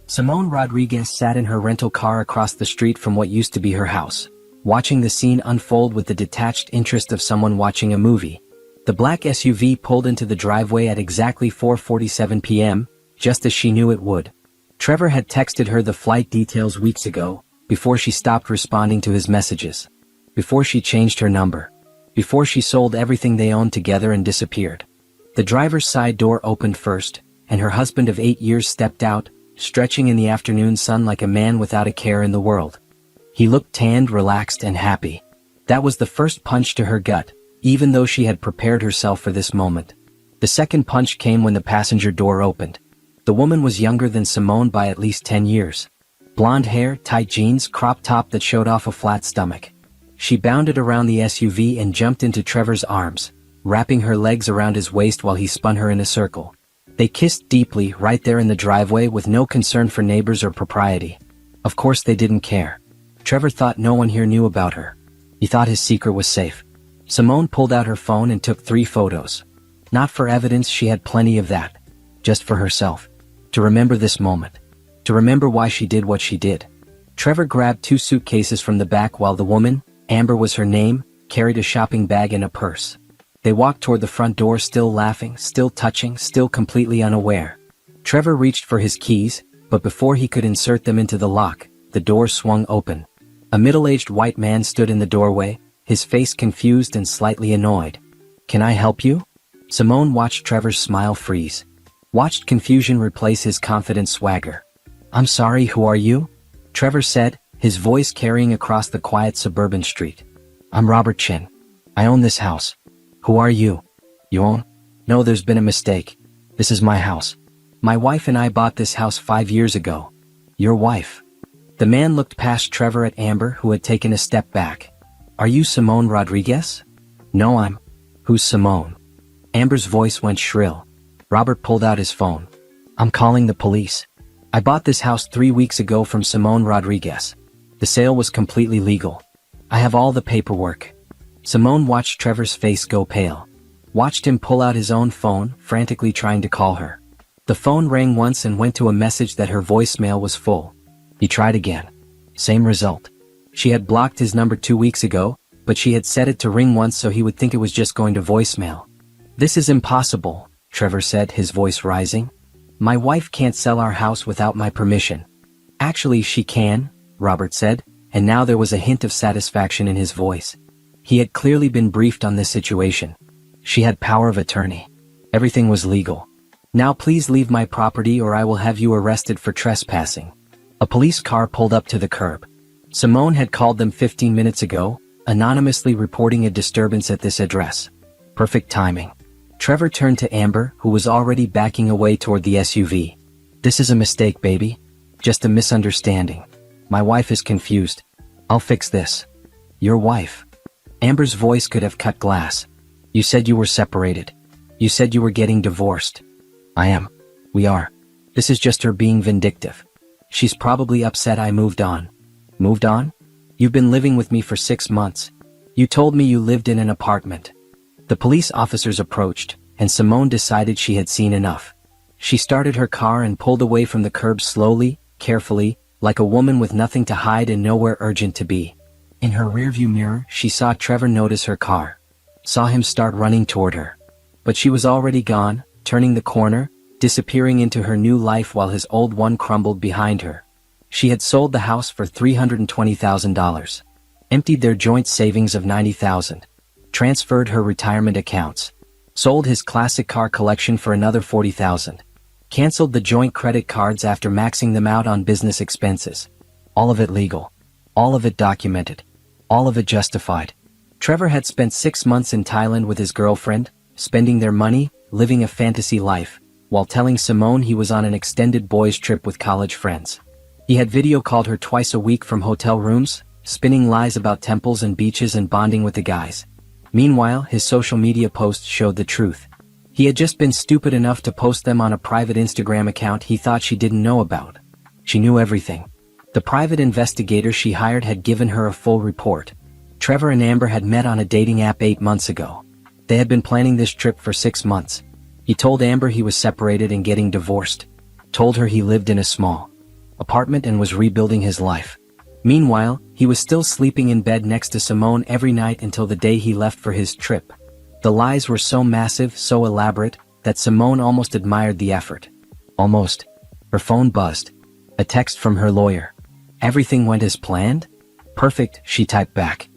Simone Rodriguez sat in her rental car across the street from what used to be her house, watching the scene unfold with the detached interest of someone watching a movie. The black SUV pulled into the driveway at exactly 4:47 p.m., just as she knew it would. Trevor had texted her the flight details weeks ago, before she stopped responding to his messages. Before she changed her number. Before she sold everything they owned together and disappeared. The driver's side door opened first, and her husband of 8 years stepped out, stretching in the afternoon sun like a man without a care in the world. He looked tanned, relaxed, and happy. That was the first punch to her gut, even though she had prepared herself for this moment. The second punch came when the passenger door opened. The woman was younger than Simone by at least 10 years. Blonde hair, tight jeans, crop top that showed off a flat stomach. She bounded around the SUV and jumped into Trevor's arms, wrapping her legs around his waist while he spun her in a circle. They kissed deeply right there in the driveway with no concern for neighbors or propriety. Of course they didn't care. Trevor thought no one here knew about her. He thought his secret was safe. Simone pulled out her phone and took 3 photos. Not for evidence, she had plenty of that. Just for herself. To remember this moment. To remember why she did what she did. Trevor grabbed 2 suitcases from the back while the woman, Amber was her name, carried a shopping bag and a purse. They walked toward the front door, still laughing, still touching, still completely unaware. Trevor reached for his keys, but before he could insert them into the lock, the door swung open. A middle-aged white man stood in the doorway, his face confused and slightly annoyed. "Can I help you?" Simone watched Trevor's smile freeze. Watched confusion replace his confident swagger. "I'm sorry, who are you?" Trevor said, his voice carrying across the quiet suburban street. "I'm Robert Chin. I own this house." "Who are you?" "You own?" "No, there's been a mistake. This is my house. My wife and I bought this house 5 years ago." "Your wife?" The man looked past Trevor at Amber, who had taken a step back. "Are you Simone Rodriguez?" "No, I'm." "Who's Simone?" Amber's voice went shrill. Robert pulled out his phone. "I'm calling the police. I bought this house 3 weeks ago from Simone Rodriguez. The sale was completely legal. I have all the paperwork." Simone watched Trevor's face go pale. Watched him pull out his own phone, frantically trying to call her. The phone rang once and went to a message that her voicemail was full. He tried again. Same result. She had blocked his number 2 weeks ago, but she had set it to ring once so he would think it was just going to voicemail. "This is impossible," Trevor said, his voice rising. "My wife can't sell our house without my permission." "Actually, she can," Robert said, and now there was a hint of satisfaction in his voice. He had clearly been briefed on this situation. She had power of attorney. Everything was legal. "Now please leave my property or I will have you arrested for trespassing." A police car pulled up to the curb. Simone had called them 15 minutes ago, anonymously reporting a disturbance at this address. Perfect timing. Trevor turned to Amber, who was already backing away toward the SUV. "This is a mistake, baby. Just a misunderstanding. My wife is confused. I'll fix this." "Your wife?" Amber's voice could have cut glass. "You said you were separated. You said you were getting divorced." "I am. We are. This is just her being vindictive. She's probably upset I moved on." "Moved on? You've been living with me for 6 months. You told me you lived in an apartment." The police officers approached, and Simone decided she had seen enough. She started her car and pulled away from the curb slowly, carefully, like a woman with nothing to hide and nowhere urgent to be. In her rearview mirror, she saw Trevor notice her car. Saw him start running toward her. But she was already gone, turning the corner, disappearing into her new life while his old one crumbled behind her. She had sold the house for $320,000. Emptied their joint savings of $90,000. Transferred her retirement accounts. Sold his classic car collection for another $40,000. Canceled the joint credit cards after maxing them out on business expenses. All of it legal. All of it documented. All of it justified. Trevor had spent 6 months in Thailand with his girlfriend, spending their money, living a fantasy life, while telling Simone he was on an extended boys' trip with college friends. He had video called her twice a week from hotel rooms, spinning lies about temples and beaches and bonding with the guys. Meanwhile, his social media posts showed the truth. He had just been stupid enough to post them on a private Instagram account he thought she didn't know about. She knew everything. The private investigator she hired had given her a full report. Trevor and Amber had met on a dating app 8 months ago. They had been planning this trip for 6 months. He told Amber he was separated and getting divorced. Told her he lived in a small apartment and was rebuilding his life. Meanwhile, he was still sleeping in bed next to Simone every night until the day he left for his trip. The lies were so massive, so elaborate, that Simone almost admired the effort. Almost. Her phone buzzed. A text from her lawyer. Everything went as planned? Perfect, she typed back.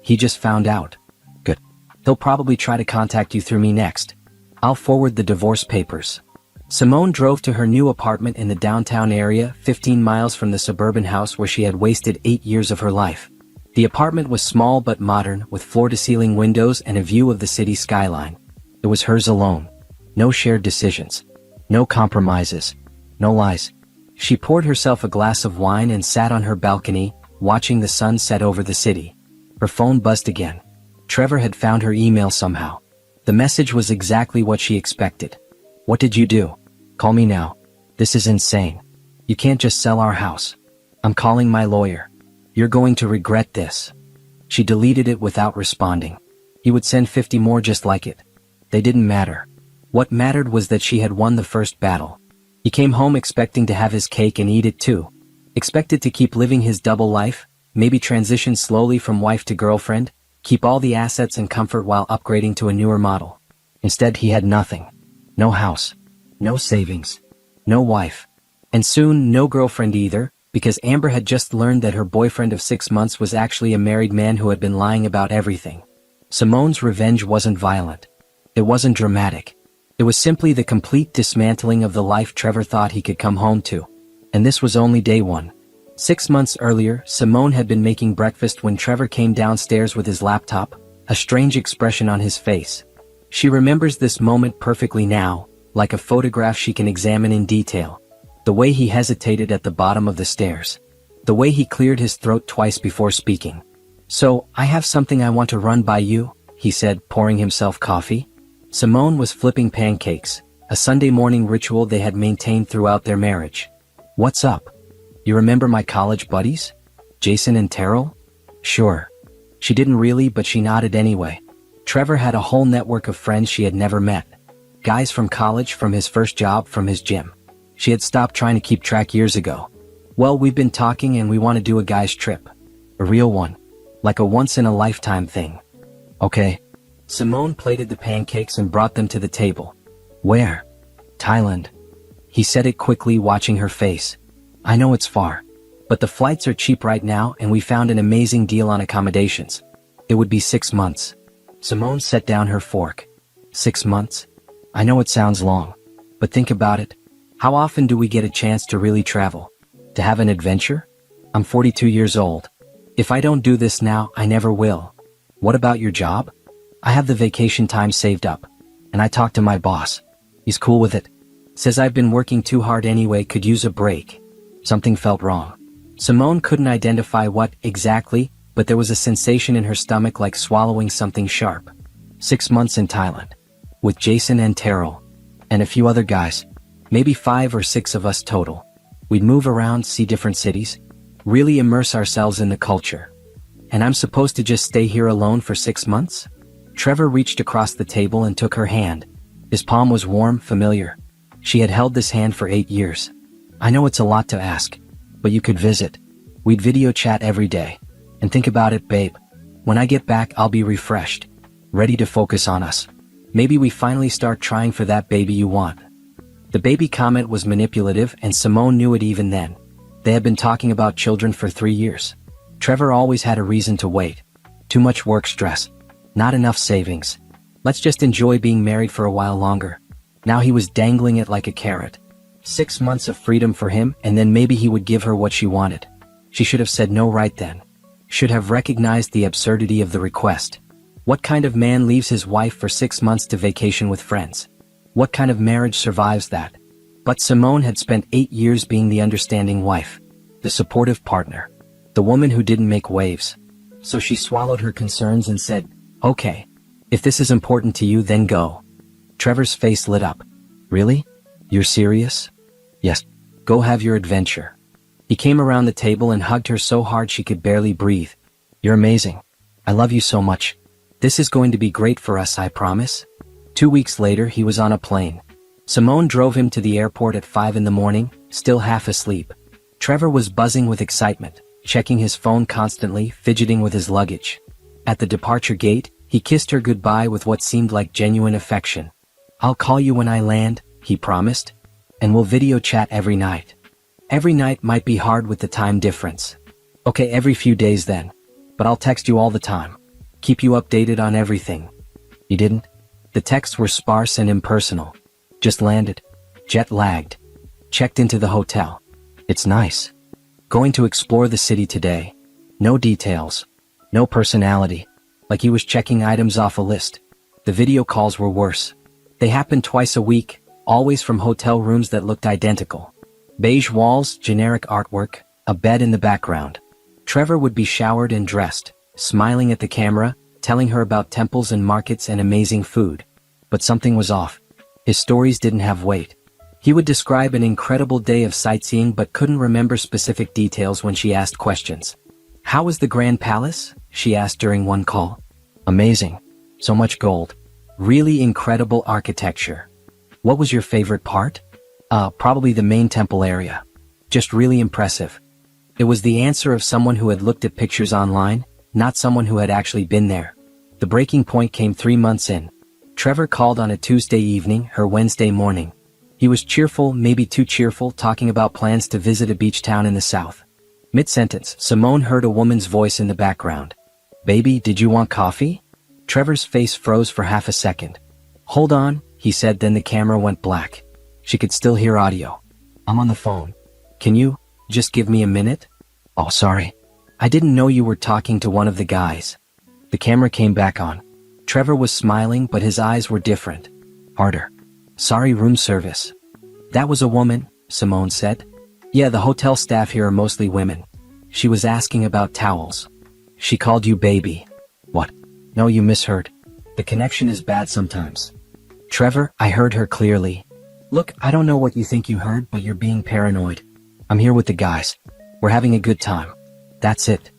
He just found out. Good. He'll probably try to contact you through me next. I'll forward the divorce papers. Simone drove to her new apartment in the downtown area, 15 miles from the suburban house where she had wasted 8 years of her life. The apartment was small but modern, with floor-to-ceiling windows and a view of the city skyline. It was hers alone. No shared decisions. No compromises. No lies. She poured herself a glass of wine and sat on her balcony, watching the sun set over the city. Her phone buzzed again. Trevor had found her email somehow. The message was exactly what she expected. What did you do? Call me now. This is insane. You can't just sell our house. I'm calling my lawyer. You're going to regret this. She deleted it without responding. He would send 50 more just like it. They didn't matter. What mattered was that she had won the first battle. He came home expecting to have his cake and eat it too. Expected to keep living his double life, maybe transition slowly from wife to girlfriend, keep all the assets and comfort while upgrading to a newer model. Instead, he had nothing. No house. No savings. No wife. And soon, no girlfriend either, because Amber had just learned that her boyfriend of 6 months was actually a married man who had been lying about everything. Simone's revenge wasn't violent. It wasn't dramatic. It was simply the complete dismantling of the life Trevor thought he could come home to. And this was only day one. 6 months earlier, Simone had been making breakfast when Trevor came downstairs with his laptop, a strange expression on his face. She remembers this moment perfectly now, like a photograph she can examine in detail. The way he hesitated at the bottom of the stairs. The way he cleared his throat twice before speaking. So, I have something I want to run by you, he said, pouring himself coffee. Simone was flipping pancakes, a Sunday morning ritual they had maintained throughout their marriage. What's up? You remember my college buddies? Jason and Terrell? Sure. She didn't really, but she nodded anyway. Trevor had a whole network of friends she had never met. Guys from college, from his first job, from his gym. She had stopped trying to keep track years ago. Well, we've been talking and we want to do a guy's trip. A real one. Like a once-in-a-lifetime thing. Okay. Simone plated the pancakes and brought them to the table. Where? Thailand. He said it quickly, watching her face. I know it's far. But the flights are cheap right now and we found an amazing deal on accommodations. It would be 6 months. Simone set down her fork. 6 months? I know it sounds long. But think about it. How often do we get a chance to really travel? To have an adventure? I'm 42 years old. If I don't do this now, I never will. What about your job? I have the vacation time saved up. And I talked to my boss. He's cool with it. Says I've been working too hard anyway, could use a break. Something felt wrong. Simone couldn't identify what exactly, but there was a sensation in her stomach like swallowing something sharp. 6 months in Thailand. With Jason and Terrell. And a few other guys. Maybe 5 or 6 of us total. We'd move around, see different cities. Really immerse ourselves in the culture. And I'm supposed to just stay here alone for 6 months? Trevor reached across the table and took her hand. His palm was warm, familiar. She had held this hand for 8 years. I know it's a lot to ask. But you could visit. We'd video chat every day. And think about it, babe. When I get back, I'll be refreshed. Ready to focus on us. Maybe we finally start trying for that baby you want. The baby comment was manipulative and Simone knew it even then. They had been talking about children for 3 years. Trevor always had a reason to wait. Too much work stress. Not enough savings. Let's just enjoy being married for a while longer. Now he was dangling it like a carrot. 6 months of freedom for him and then maybe he would give her what she wanted. She should have said no right then. Should have recognized the absurdity of the request. What kind of man leaves his wife for 6 months to vacation with friends? What kind of marriage survives that? But Simone had spent 8 years being the understanding wife. The supportive partner. The woman who didn't make waves. So she swallowed her concerns and said, okay. If this is important to you, then go. Trevor's face lit up. Really? You're serious? Yes. Go have your adventure. He came around the table and hugged her so hard she could barely breathe. You're amazing. I love you so much. This is going to be great for us, I promise. 2 weeks later, he was on a plane. Simone drove him to the airport at 5 in the morning, still half asleep. Trevor was buzzing with excitement, checking his phone constantly, fidgeting with his luggage. At the departure gate, he kissed her goodbye with what seemed like genuine affection. "I'll call you when I land," he promised. "And we'll video chat every night." Every night might be hard with the time difference. "Okay, every few days then. But I'll text you all the time. Keep you updated on everything." He didn't. The texts were sparse and impersonal. "Just landed. Jet lagged. Checked into the hotel. It's nice. Going to explore the city today." No details. No personality. Like he was checking items off a list. The video calls were worse. They happened twice a week, always from hotel rooms that looked identical. Beige walls, generic artwork, a bed in the background. Trevor would be showered and dressed, smiling at the camera, telling her about temples and markets and amazing food. But something was off. His stories didn't have weight. He would describe an incredible day of sightseeing but couldn't remember specific details when she asked questions. "How was the Grand Palace?" she asked during one call. "Amazing. So much gold. Really incredible architecture." "What was your favorite part?" Probably the main temple area. Just really impressive." It was the answer of someone who had looked at pictures online, not someone who had actually been there. The breaking point came 3 months in. Trevor called on a Tuesday evening, her Wednesday morning. He was cheerful, maybe too cheerful, talking about plans to visit a beach town in the south. Mid-sentence, Simone heard a woman's voice in the background. "Baby, did you want coffee?" Trevor's face froze for half a second. "Hold on," he said, then the camera went black. She could still hear audio. "I'm on the phone. Can you just give me a minute?" "Oh, sorry. I didn't know you were talking to one of the guys." The camera came back on. Trevor was smiling, but his eyes were different. Harder. "Sorry, room service." "That was a woman," Simone said. "Yeah, the hotel staff here are mostly women. She was asking about towels." "She called you baby." "What?" "No, you misheard. The connection is bad sometimes." "Trevor, I heard her clearly." "Look, I don't know what you think you heard, but you're being paranoid. I'm here with the guys. We're having a good time. That's it."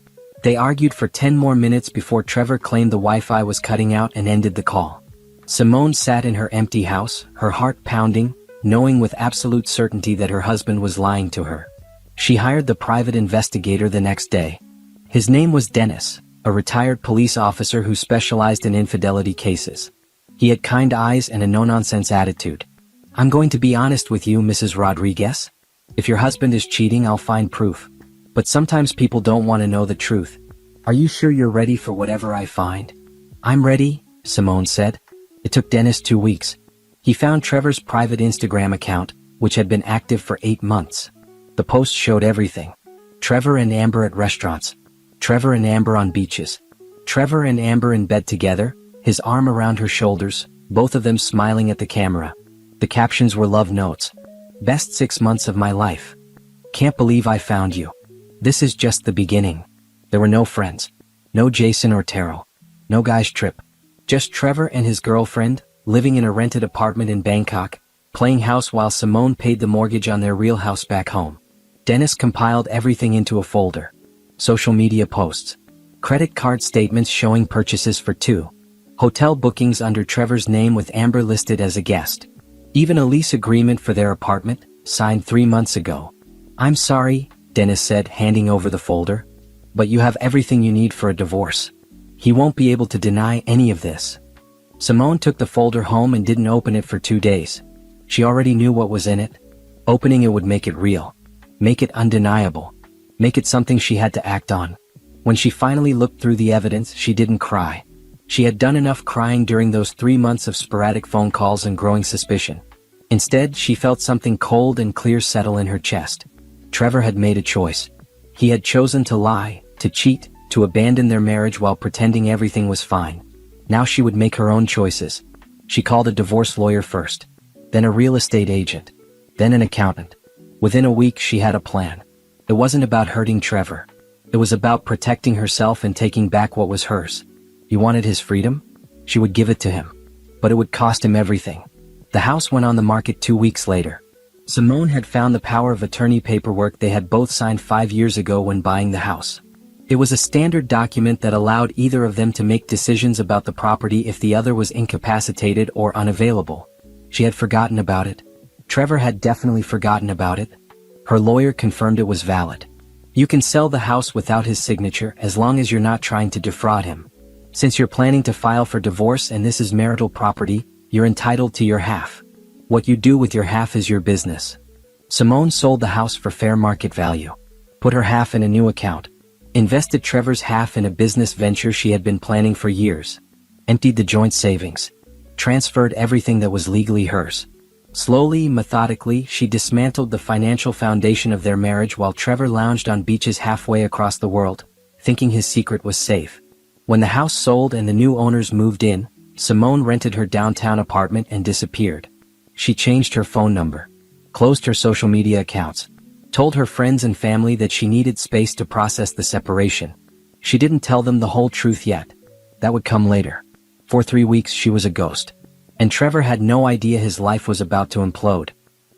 They argued for 10 more minutes before Trevor claimed the Wi-Fi was cutting out and ended the call. Simone sat in her empty house, her heart pounding, knowing with absolute certainty that her husband was lying to her. She hired the private investigator the next day. His name was Dennis, a retired police officer who specialized in infidelity cases. He had kind eyes and a no-nonsense attitude. "I'm going to be honest with you, Mrs. Rodriguez. If your husband is cheating, I'll find proof. But sometimes people don't want to know the truth. Are you sure you're ready for whatever I find?" "I'm ready," Simone said. It took Dennis 2 weeks. He found Trevor's private Instagram account, which had been active for 8 months. The posts showed everything. Trevor and Amber at restaurants. Trevor and Amber on beaches. Trevor and Amber in bed together, his arm around her shoulders, both of them smiling at the camera. The captions were love notes. "Best 6 months of my life. Can't believe I found you. This is just the beginning." There were no friends. No Jason or Terrell. No guy's trip. Just Trevor and his girlfriend, living in a rented apartment in Bangkok, playing house while Simone paid the mortgage on their real house back home. Dennis compiled everything into a folder. Social media posts. Credit card statements showing purchases for 2. Hotel bookings under Trevor's name with Amber listed as a guest. Even a lease agreement for their apartment, signed 3 months ago. "I'm sorry," Dennis said, handing over the folder. "But you have everything you need for a divorce. He won't be able to deny any of this." Simone took the folder home and didn't open it for 2 days. She already knew what was in it. Opening it would make it real. Make it undeniable. Make it something she had to act on. When she finally looked through the evidence, she didn't cry. She had done enough crying during those 3 months of sporadic phone calls and growing suspicion. Instead, she felt something cold and clear settle in her chest. Trevor had made a choice. He had chosen to lie, to cheat, to abandon their marriage while pretending everything was fine. Now she would make her own choices. She called a divorce lawyer first, then a real estate agent, then an accountant. Within a week she had a plan. It wasn't about hurting Trevor. It was about protecting herself and taking back what was hers. He wanted his freedom? She would give it to him. But it would cost him everything. The house went on the market 2 weeks later. Simone had found the power of attorney paperwork they had both signed 5 years ago when buying the house. It was a standard document that allowed either of them to make decisions about the property if the other was incapacitated or unavailable. She had forgotten about it. Trevor had definitely forgotten about it. Her lawyer confirmed it was valid. You can sell the house without his signature as long as you're not trying to defraud him. Since you're planning to file for divorce and this is marital property, you're entitled to your half. What you do with your half is your business. Simone sold the house for fair market value. Put her half in a new account. Invested Trevor's half in a business venture she had been planning for years. Emptied the joint savings. Transferred everything that was legally hers. Slowly, methodically, she dismantled the financial foundation of their marriage while Trevor lounged on beaches halfway across the world, thinking his secret was safe. When the house sold and the new owners moved in, Simone rented her downtown apartment and disappeared. She changed her phone number, closed her social media accounts, told her friends and family that she needed space to process the separation. She didn't tell them the whole truth yet. That would come later. For 3 weeks she was a ghost. And Trevor had no idea his life was about to implode.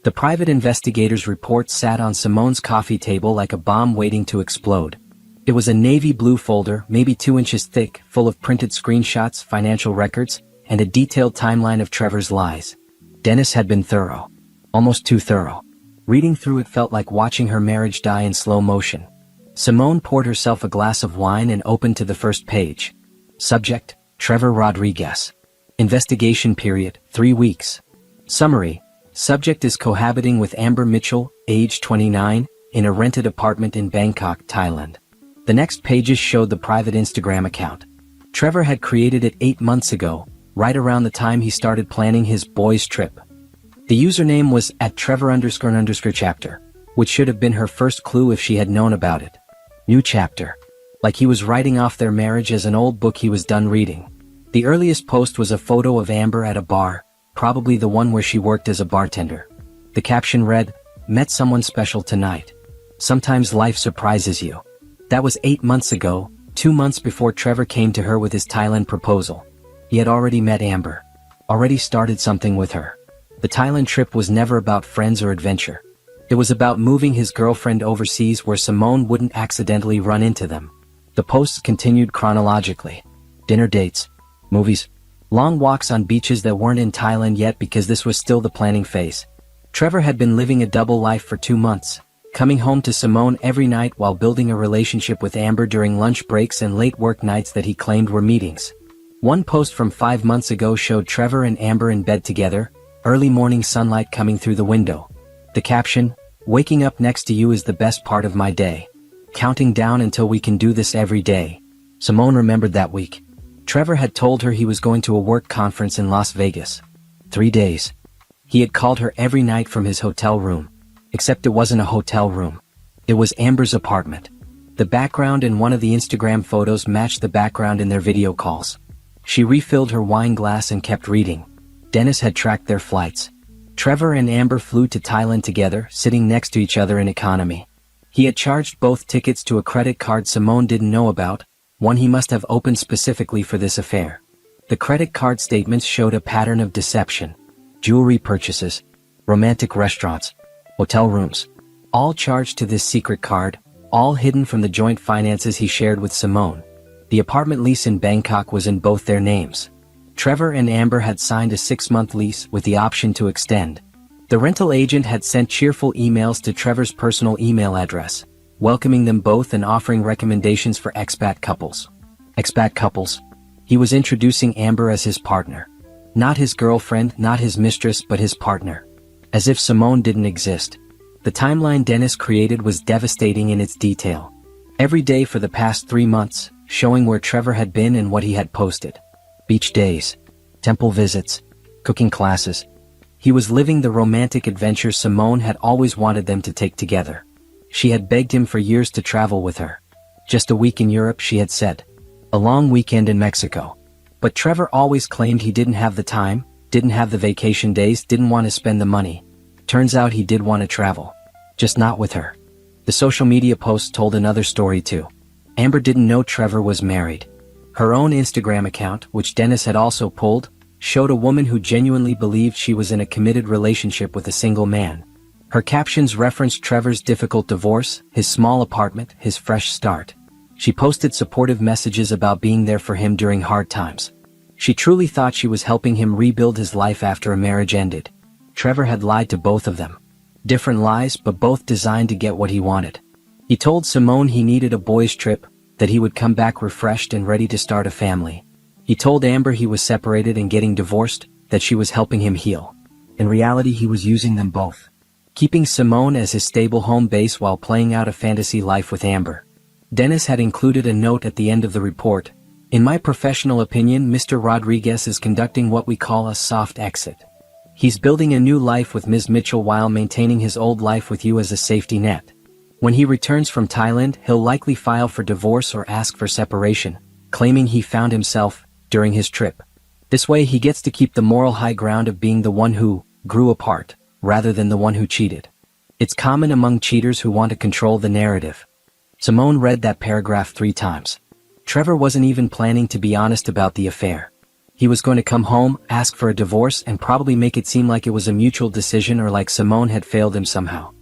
The private investigator's report sat on Simone's coffee table like a bomb waiting to explode. It was a navy blue folder, maybe 2 inches thick, full of printed screenshots, financial records, and a detailed timeline of Trevor's lies. Dennis had been thorough. Almost too thorough. Reading through it felt like watching her marriage die in slow motion. Simone poured herself a glass of wine and opened to the first page. Subject: Trevor Rodriguez. Investigation period: 3 weeks. Summary: subject is cohabiting with Amber Mitchell, age 29, in a rented apartment in Bangkok, Thailand. The next pages showed the private Instagram account. Trevor had created it 8 months ago, right around the time he started planning his boys' trip. The username was @Trevor__chapter, which should have been her first clue if she had known about it. New chapter. Like he was writing off their marriage as an old book he was done reading. The earliest post was a photo of Amber at a bar, probably the one where she worked as a bartender. The caption read, "Met someone special tonight. Sometimes life surprises you." That was 8 months ago, 2 months before Trevor came to her with his Thailand proposal. He had already met Amber. Already started something with her. The Thailand trip was never about friends or adventure. It was about moving his girlfriend overseas where Simone wouldn't accidentally run into them. The posts continued chronologically. Dinner dates. Movies. Long walks on beaches that weren't in Thailand yet because this was still the planning phase. Trevor had been living a double life for 2 months, coming home to Simone every night while building a relationship with Amber during lunch breaks and late work nights that he claimed were meetings. One post from 5 months ago showed Trevor and Amber in bed together, early morning sunlight coming through the window. The caption: "Waking up next to you is the best part of my day. Counting down until we can do this every day." Simone remembered that week. Trevor had told her he was going to a work conference in Las Vegas. 3 days. He had called her every night from his hotel room. Except it wasn't a hotel room. It was Amber's apartment. The background in one of the Instagram photos matched the background in their video calls. She refilled her wine glass and kept reading. Dennis had tracked their flights. Trevor and Amber flew to Thailand together, sitting next to each other in economy. He had charged both tickets to a credit card Simone didn't know about, one he must have opened specifically for this affair. The credit card statements showed a pattern of deception. Jewelry purchases, romantic restaurants, hotel rooms, all charged to this secret card, all hidden from the joint finances he shared with Simone. The apartment lease in Bangkok was in both their names. Trevor and Amber had signed a 6-month lease with the option to extend. The rental agent had sent cheerful emails to Trevor's personal email address, welcoming them both and offering recommendations for expat couples. Expat couples. He was introducing Amber as his partner. Not his girlfriend, not his mistress, but his partner. As if Simone didn't exist. The timeline Dennis created was devastating in its detail. Every day for the past 3 months, showing where Trevor had been and what he had posted. Beach days, temple visits, cooking classes. He was living the romantic adventure Simone had always wanted them to take together. She had begged him for years to travel with her. Just a week in Europe, she had said. A long weekend in Mexico. But Trevor always claimed he didn't have the time, didn't have the vacation days, didn't want to spend the money. Turns out he did want to travel. Just not with her. The social media posts told another story too. Amber didn't know Trevor was married. Her own Instagram account, which Dennis had also pulled, showed a woman who genuinely believed she was in a committed relationship with a single man. Her captions referenced Trevor's difficult divorce, his small apartment, his fresh start. She posted supportive messages about being there for him during hard times. She truly thought she was helping him rebuild his life after a marriage ended. Trevor had lied to both of them. Different lies, but both designed to get what he wanted. He told Simone he needed a boys' trip, that he would come back refreshed and ready to start a family. He told Amber he was separated and getting divorced, that she was helping him heal. In reality, he was using them both, keeping Simone as his stable home base while playing out a fantasy life with Amber. Dennis had included a note at the end of the report. In my professional opinion, Mr. Rodriguez is conducting what we call a soft exit. He's building a new life with Ms. Mitchell while maintaining his old life with you as a safety net. When he returns from Thailand, he'll likely file for divorce or ask for separation, claiming he found himself during his trip. This way he gets to keep the moral high ground of being the one who grew apart, rather than the one who cheated. It's common among cheaters who want to control the narrative. Simone read that paragraph 3 times. Trevor wasn't even planning to be honest about the affair. He was going to come home, ask for a divorce, and probably make it seem like it was a mutual decision or like Simone had failed him somehow.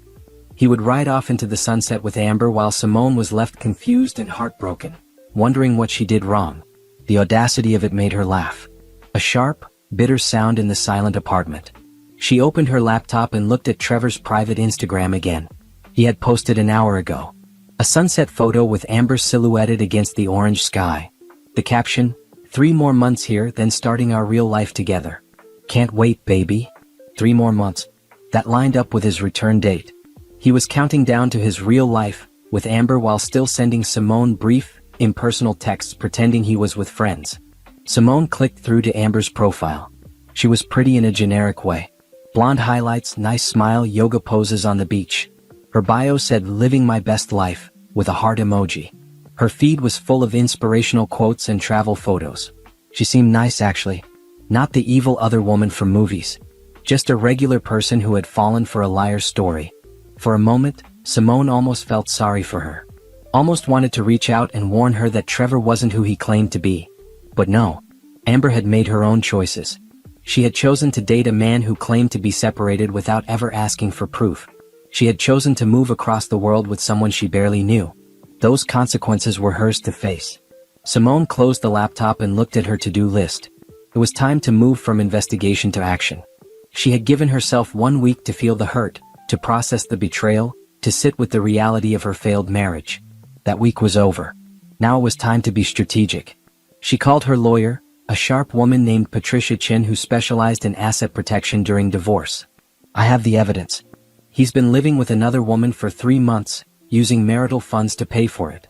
He would ride off into the sunset with Amber while Simone was left confused and heartbroken, wondering what she did wrong. The audacity of it made her laugh. A sharp, bitter sound in the silent apartment. She opened her laptop and looked at Trevor's private Instagram again. He had posted an hour ago. A sunset photo with Amber silhouetted against the orange sky. The caption, 3 more months here, then starting our real life together. Can't wait, baby. 3 more months. That lined up with his return date. He was counting down to his real life with Amber while still sending Simone brief, impersonal texts pretending he was with friends. Simone clicked through to Amber's profile. She was pretty in a generic way. Blonde highlights, nice smile, yoga poses on the beach. Her bio said living my best life, with a heart emoji. Her feed was full of inspirational quotes and travel photos. She seemed nice actually. Not the evil other woman from movies. Just a regular person who had fallen for a liar's story. For a moment, Simone almost felt sorry for her. Almost wanted to reach out and warn her that Trevor wasn't who he claimed to be. But no. Amber had made her own choices. She had chosen to date a man who claimed to be separated without ever asking for proof. She had chosen to move across the world with someone she barely knew. Those consequences were hers to face. Simone closed the laptop and looked at her to-do list. It was time to move from investigation to action. She had given herself 1 week to feel the hurt, to process the betrayal, to sit with the reality of her failed marriage. That week was over. Now it was time to be strategic. She called her lawyer, a sharp woman named Patricia Chin who specialized in asset protection during divorce. I have the evidence. He's been living with another woman for 3 months, using marital funds to pay for it.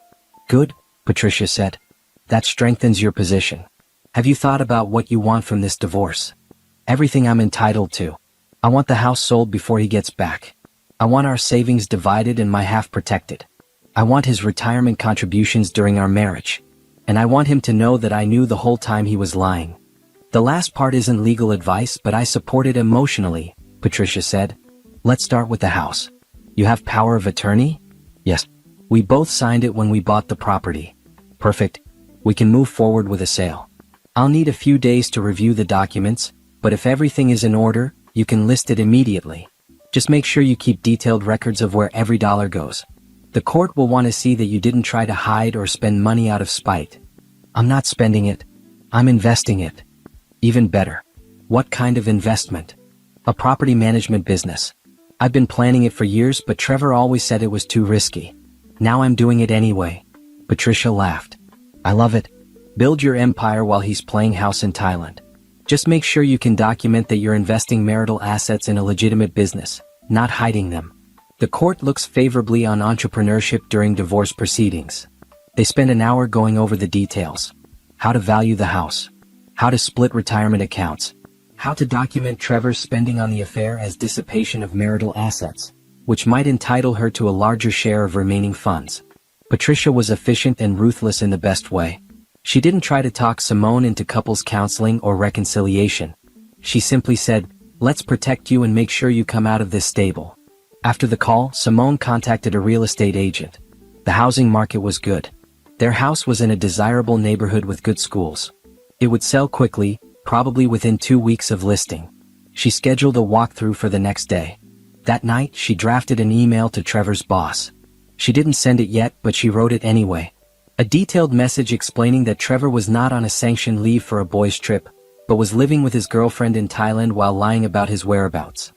Good, Patricia said. That strengthens your position. Have you thought about what you want from this divorce? Everything I'm entitled to. I want the house sold before he gets back. I want our savings divided and my half protected. I want his retirement contributions during our marriage. And I want him to know that I knew the whole time he was lying. The last part isn't legal advice, but I support it emotionally, Patricia said. Let's start with the house. You have power of attorney? Yes. We both signed it when we bought the property. Perfect. We can move forward with a sale. I'll need a few days to review the documents, but if everything is in order, you can list it immediately. Just make sure you keep detailed records of where every dollar goes. The court will want to see that you didn't try to hide or spend money out of spite. I'm not spending it. I'm investing it. Even better. What kind of investment? A property management business. I've been planning it for years, but Trevor always said it was too risky. Now I'm doing it anyway. Patricia laughed. I love it. Build your empire while he's playing house in Thailand. Just make sure you can document that you're investing marital assets in a legitimate business, not hiding them. The court looks favorably on entrepreneurship during divorce proceedings. They spend an hour going over the details. How to value the house. How to split retirement accounts. How to document Trevor's spending on the affair as dissipation of marital assets, which might entitle her to a larger share of remaining funds. Patricia was efficient and ruthless in the best way. She didn't try to talk Simone into couples counseling or reconciliation. She simply said, let's protect you and make sure you come out of this stable. After the call, Simone contacted a real estate agent. The housing market was good. Their house was in a desirable neighborhood with good schools. It would sell quickly, probably within 2 weeks of listing. She scheduled a walkthrough for the next day. That night, she drafted an email to Trevor's boss. She didn't send it yet, but she wrote it anyway. A detailed message explaining that Trevor was not on a sanctioned leave for a boys' trip, but was living with his girlfriend in Thailand while lying about his whereabouts.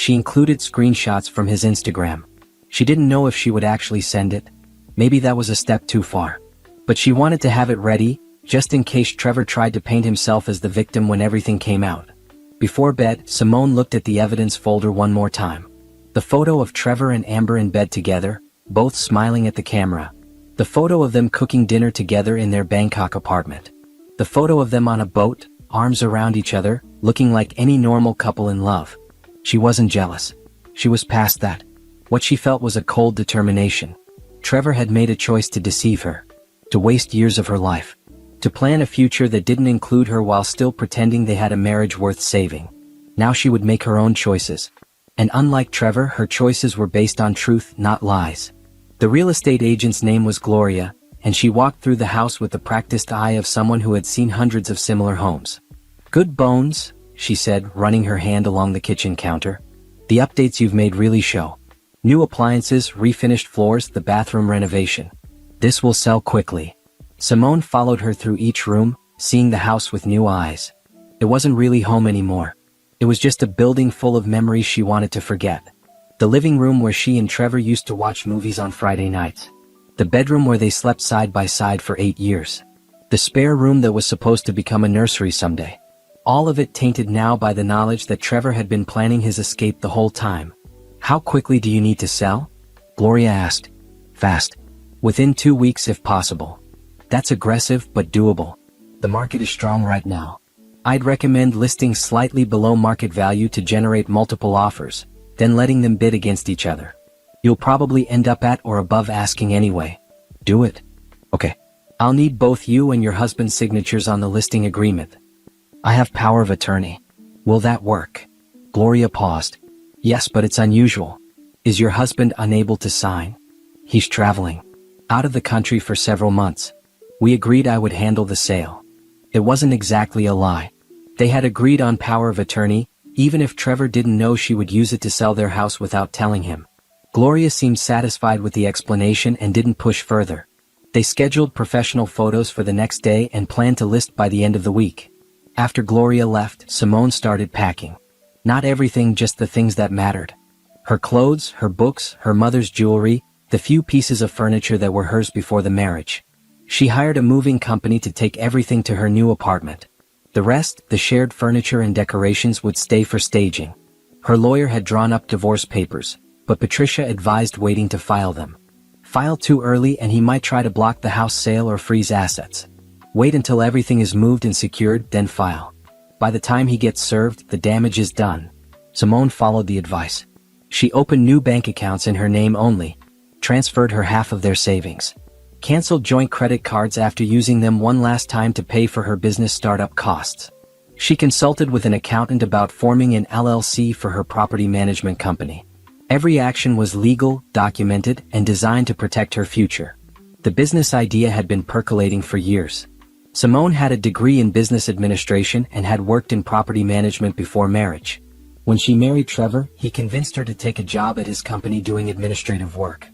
She included screenshots from his Instagram. She didn't know if she would actually send it. Maybe that was a step too far. But she wanted to have it ready, just in case Trevor tried to paint himself as the victim when everything came out. Before bed, Simone looked at the evidence folder one more time. The photo of Trevor and Amber in bed together, both smiling at the camera. The photo of them cooking dinner together in their Bangkok apartment. The photo of them on a boat, arms around each other, looking like any normal couple in love. She wasn't jealous. She was past that. What she felt was a cold determination. Trevor had made a choice to deceive her. To waste years of her life. To plan a future that didn't include her while still pretending they had a marriage worth saving. Now she would make her own choices. And unlike Trevor, her choices were based on truth, not lies. The real estate agent's name was Gloria, and she walked through the house with the practiced eye of someone who had seen hundreds of similar homes. "Good bones," she said, running her hand along the kitchen counter. "The updates you've made really show. New appliances, refinished floors, the bathroom renovation. This will sell quickly." Simone followed her through each room, seeing the house with new eyes. It wasn't really home anymore. It was just a building full of memories she wanted to forget. The living room where she and Trevor used to watch movies on Friday nights. The bedroom where they slept side by side for 8 years. The spare room that was supposed to become a nursery someday. All of it tainted now by the knowledge that Trevor had been planning his escape the whole time. "How quickly do you need to sell?" Gloria asked. "Fast. Within 2 weeks if possible." "That's aggressive but doable. The market is strong right now. I'd recommend listing slightly below market value to generate multiple offers, then letting them bid against each other. You'll probably end up at or above asking anyway. Do it." "Okay. I'll need both you and your husband's signatures on the listing agreement." "I have power of attorney. Will that work?" Gloria paused. "Yes, but it's unusual. Is your husband unable to sign?" "He's traveling. Out of the country for several months. We agreed I would handle the sale." It wasn't exactly a lie. They had agreed on power of attorney, even if Trevor didn't know she would use it to sell their house without telling him. Gloria seemed satisfied with the explanation and didn't push further. They scheduled professional photos for the next day and planned to list by the end of the week. After Gloria left, Simone started packing. Not everything, just the things that mattered. Her clothes, her books, her mother's jewelry, the few pieces of furniture that were hers before the marriage. She hired a moving company to take everything to her new apartment. The rest, the shared furniture and decorations, would stay for staging. Her lawyer had drawn up divorce papers, but Patricia advised waiting to file them. File too early and he might try to block the house sale or freeze assets. Wait until everything is moved and secured, then file. By the time he gets served, the damage is done. Simone followed the advice. She opened new bank accounts in her name only, transferred her half of their savings, canceled joint credit cards after using them one last time to pay for her business startup costs. She consulted with an accountant about forming an LLC for her property management company. Every action was legal, documented, and designed to protect her future. The business idea had been percolating for years. Simone had a degree in business administration and had worked in property management before marriage. When she married Trevor, he convinced her to take a job at his company doing administrative work.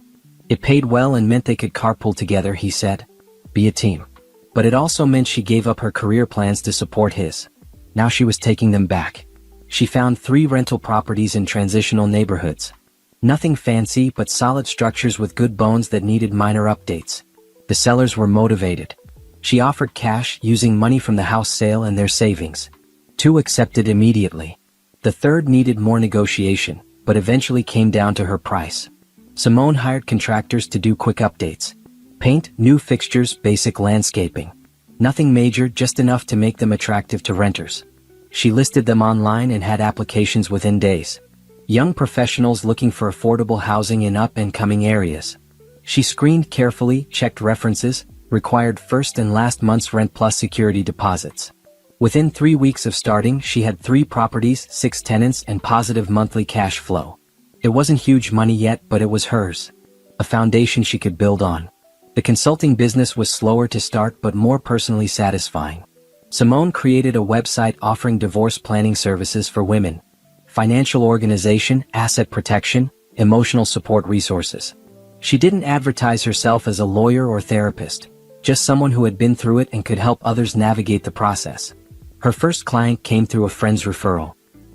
It paid well and meant they could carpool together, he said. Be a team. But it also meant she gave up her career plans to support his. Now she was taking them back. She found 3 rental properties in transitional neighborhoods. Nothing fancy, but solid structures with good bones that needed minor updates. The sellers were motivated. She offered cash using money from the house sale and their savings. 2 accepted immediately. The third needed more negotiation, but eventually came down to her price. Simone hired contractors to do quick updates. Paint, new fixtures, basic landscaping. Nothing major, just enough to make them attractive to renters. She listed them online and had applications within days. Young professionals looking for affordable housing in up-and-coming areas. She screened carefully, checked references, required first and last month's rent plus security deposits. Within 3 weeks of starting, she had 3 properties, 6 tenants, and positive monthly cash flow. It wasn't huge money yet, but it was hers. A foundation she could build on. The consulting business was slower to start but more personally satisfying. Simone created a website offering divorce planning services for women. Financial organization, asset protection, emotional support resources. She didn't advertise herself as a lawyer or therapist, just someone who had been through it and could help others navigate the process. Her first client came through a friend's referral.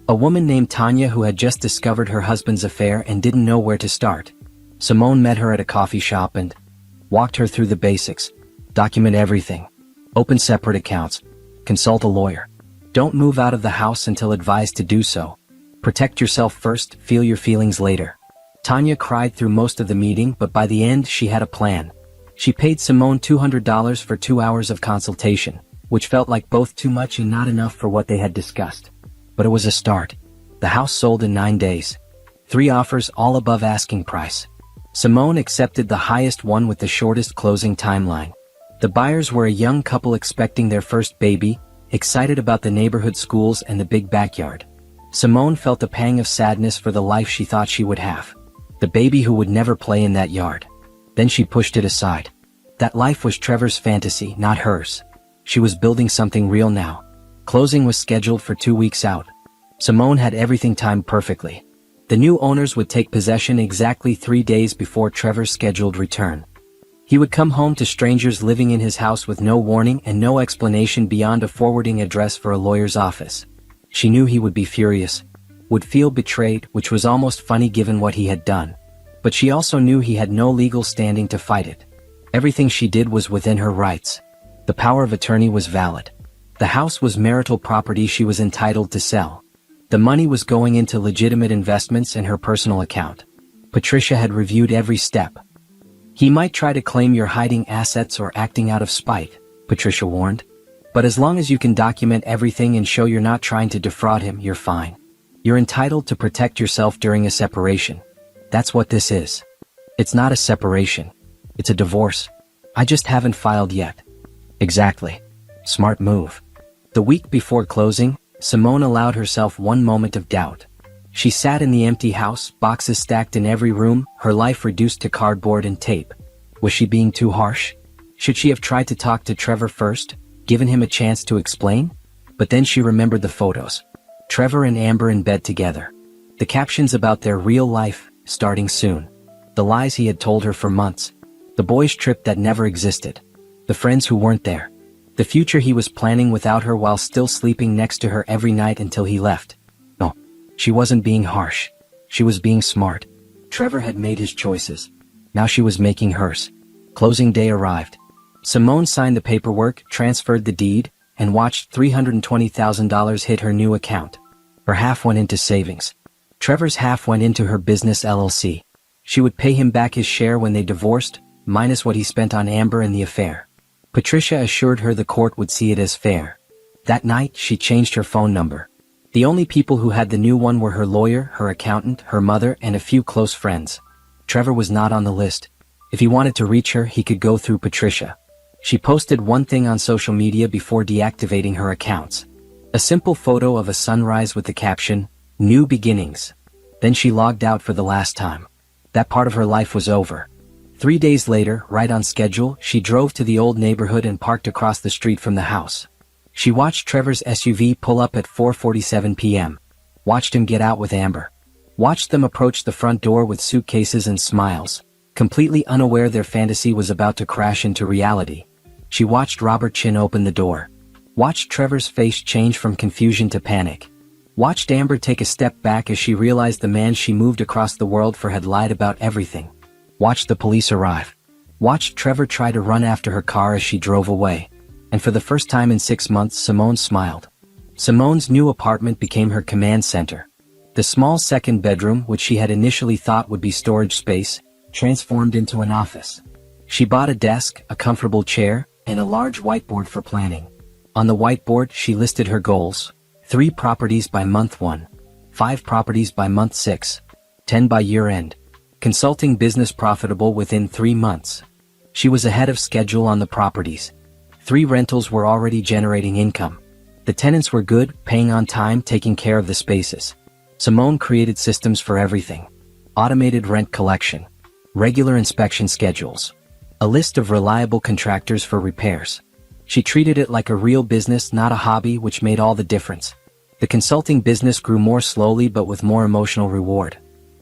A woman named Tanya who had just discovered her husband's affair and didn't know where to start. Simone met her at a coffee shop and walked her through the basics. Document everything. Open separate accounts. Consult a lawyer. Don't move out of the house until advised to do so. Protect yourself first, feel your feelings later. Tanya cried through most of the meeting, but by the end she had a plan. She paid Simone $200 for 2 hours of consultation, which felt like both too much and not enough for what they had discussed. But it was a start. The house sold in 9 days. 3 offers, all above asking price. Simone accepted the highest one with the shortest closing timeline. The buyers were a young couple expecting their first baby, excited about the neighborhood schools and the big backyard. Simone felt a pang of sadness for the life she thought she would have. The baby who would never play in that yard. Then she pushed it aside. That life was Trevor's fantasy, not hers. She was building something real now. Closing was scheduled for 2 weeks out. Simone had everything timed perfectly. The new owners would take possession exactly 3 days before Trevor's scheduled return. He would come home to strangers living in his house with no warning and no explanation beyond a forwarding address for a lawyer's office. She knew he would be furious, would feel betrayed, which was almost funny given what he had done. But she also knew he had no legal standing to fight it. Everything she did was within her rights. The power of attorney was valid. The house was marital property she was entitled to sell. The money was going into legitimate investments in her personal account. Patricia had reviewed every step. He might try to claim you're hiding assets or acting out of spite, Patricia warned. But as long as you can document everything and show you're not trying to defraud him, you're fine. You're entitled to protect yourself during a separation. That's what this is. It's not a separation. It's a divorce. I just haven't filed yet. Exactly. Smart move. The week before closing, Simone allowed herself one moment of doubt. She sat in the empty house, boxes stacked in every room, her life reduced to cardboard and tape. Was she being too harsh? Should she have tried to talk to Trevor first, given him a chance to explain? But then she remembered the photos. Trevor and Amber in bed together. The captions about their real life, starting soon. The lies he had told her for months. The boys' trip that never existed. The friends who weren't there. The future he was planning without her while still sleeping next to her every night until he left. No, she wasn't being harsh. She was being smart. Trevor had made his choices. Now she was making hers. Closing day arrived. Simone signed the paperwork, transferred the deed, and watched $320,000 hit her new account. Her half went into savings. Trevor's half went into her business LLC. She would pay him back his share when they divorced, minus what he spent on Amber and the affair. Patricia assured her the court would see it as fair. That night, she changed her phone number. The only people who had the new one were her lawyer, her accountant, her mother, and a few close friends. Trevor was not on the list. If he wanted to reach her, he could go through Patricia. She posted one thing on social media before deactivating her accounts. A simple photo of a sunrise with the caption, "New Beginnings." Then she logged out for the last time. That part of her life was over. 3 days later, right on schedule, she drove to the old neighborhood and parked across the street from the house. She watched Trevor's SUV pull up at 4:47 p.m. Watched him get out with Amber. Watched them approach the front door with suitcases and smiles, completely unaware their fantasy was about to crash into reality. She watched Robert Chin open the door. Watched Trevor's face change from confusion to panic. Watched Amber take a step back as she realized the man she moved across the world for had lied about everything. Watched the police arrive. Watched Trevor try to run after her car as she drove away. And for the first time in 6 months, Simone smiled. Simone's new apartment became her command center. The small second bedroom, which she had initially thought would be storage space, transformed into an office. She bought a desk, a comfortable chair, and a large whiteboard for planning. On the whiteboard, she listed her goals: 3 properties by month 1, 5 properties by month 6, 10 by year end. Consulting business profitable within 3 months. She was ahead of schedule on the properties. 3 rentals were already generating income. The tenants were good, paying on time, taking care of the spaces. Simone created systems for everything. Automated rent collection. Regular inspection schedules. A list of reliable contractors for repairs. She treated it like a real business, not a hobby, which made all the difference. The consulting business grew more slowly but with more emotional reward.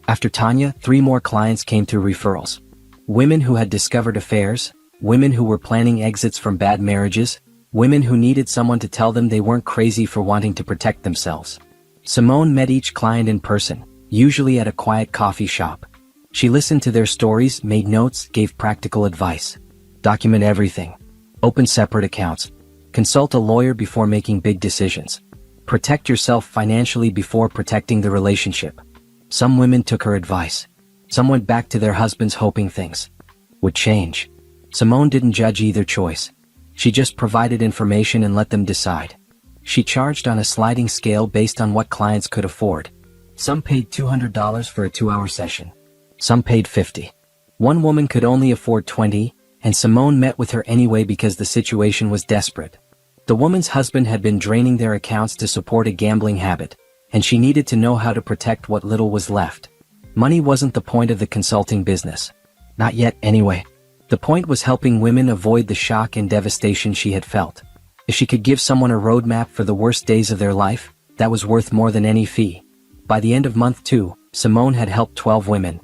After Tanya, 3 more clients came through referrals. Women who had discovered affairs, women who were planning exits from bad marriages, women who needed someone to tell them they weren't crazy for wanting to protect themselves. Simone met each client in person, usually at a quiet coffee shop. She listened to their stories, made notes, gave practical advice. Document everything. Open separate accounts. Consult a lawyer before making big decisions. Protect yourself financially before protecting the relationship. Some women took her advice. Some went back to their husbands hoping things would change. Simone didn't judge either choice. She just provided information and let them decide. She charged on a sliding scale based on what clients could afford. Some paid $200 for a 2-hour session. Some paid $50. One woman could only afford $20, and Simone met with her anyway because the situation was desperate. The woman's husband had been draining their accounts to support a gambling habit, and she needed to know how to protect what little was left. Money wasn't the point of the consulting business. Not yet, anyway. The point was helping women avoid the shock and devastation she had felt. If she could give someone a roadmap for the worst days of their life, that was worth more than any fee. By the end of month 2, Simone had helped 12 women.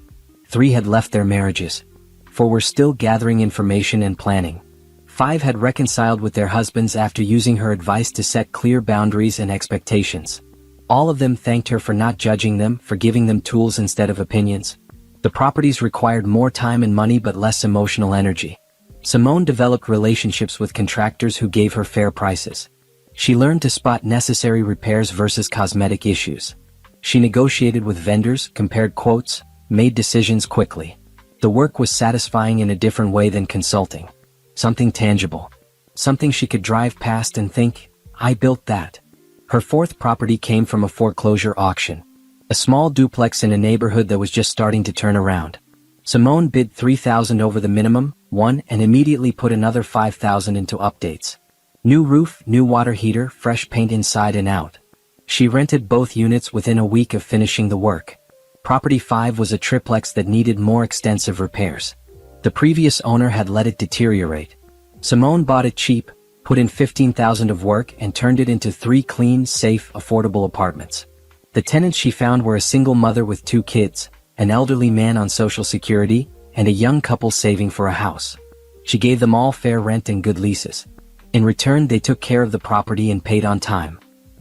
3 had left their marriages. 4 were still gathering information and planning. 5 had reconciled with their husbands after using her advice to set clear boundaries and expectations. All of them thanked her for not judging them, for giving them tools instead of opinions. The properties required more time and money but less emotional energy. Simone developed relationships with contractors who gave her fair prices. She learned to spot necessary repairs versus cosmetic issues. She negotiated with vendors, compared quotes, made decisions quickly. The work was satisfying in a different way than consulting. Something tangible. Something she could drive past and think, I built that. Her 4th property came from a foreclosure auction. A small duplex in a neighborhood that was just starting to turn around. Simone bid $3,000 over the minimum, won, and immediately put another $5,000 into updates. New roof, new water heater, fresh paint inside and out. She rented both units within a week of finishing the work. Property 5 was a triplex that needed more extensive repairs. The previous owner had let it deteriorate. Simone bought it cheap, put in $15,000 of work and turned it into 3 clean, safe, affordable apartments. The tenants she found were a single mother with 2 kids, an elderly man on Social Security, and a young couple saving for a house. She gave them all fair rent and good leases. In return, they took care of the property and paid on time.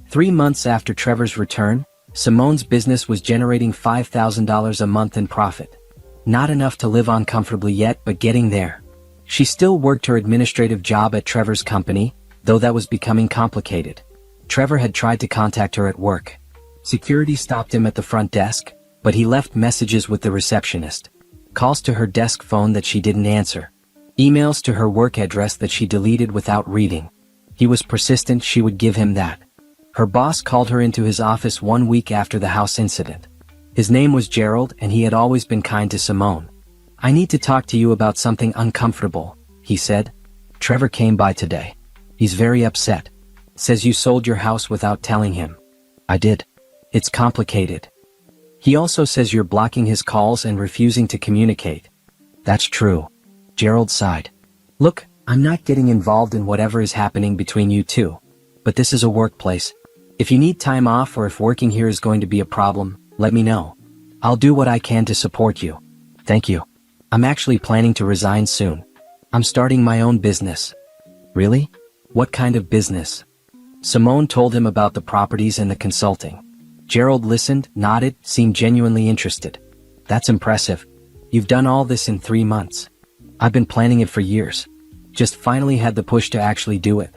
3 months after Trevor's return, Simone's business was generating $5,000 a month in profit. Not enough to live on comfortably yet, but getting there. She still worked her administrative job at Trevor's company, though that was becoming complicated. Trevor had tried to contact her at work. Security stopped him at the front desk, but he left messages with the receptionist. Calls to her desk phone that she didn't answer. Emails to her work address that she deleted without reading. He was persistent, she would give him that. Her boss called her into his office 1 week after the house incident. His name was Gerald and he had always been kind to Simone. I need to talk to you about something uncomfortable, he said. Trevor came by today. He's very upset. Says you sold your house without telling him. I did. It's complicated. He also says you're blocking his calls and refusing to communicate. That's true. Gerald sighed. Look, I'm not getting involved in whatever is happening between you two. But this is a workplace. If you need time off or if working here is going to be a problem, let me know. I'll do what I can to support you. Thank you. I'm actually planning to resign soon. I'm starting my own business. Really? What kind of business? Simone told him about the properties and the consulting. Gerald listened, nodded, seemed genuinely interested. That's impressive. You've done all this in 3 months. I've been planning it for years. Just finally had the push to actually do it.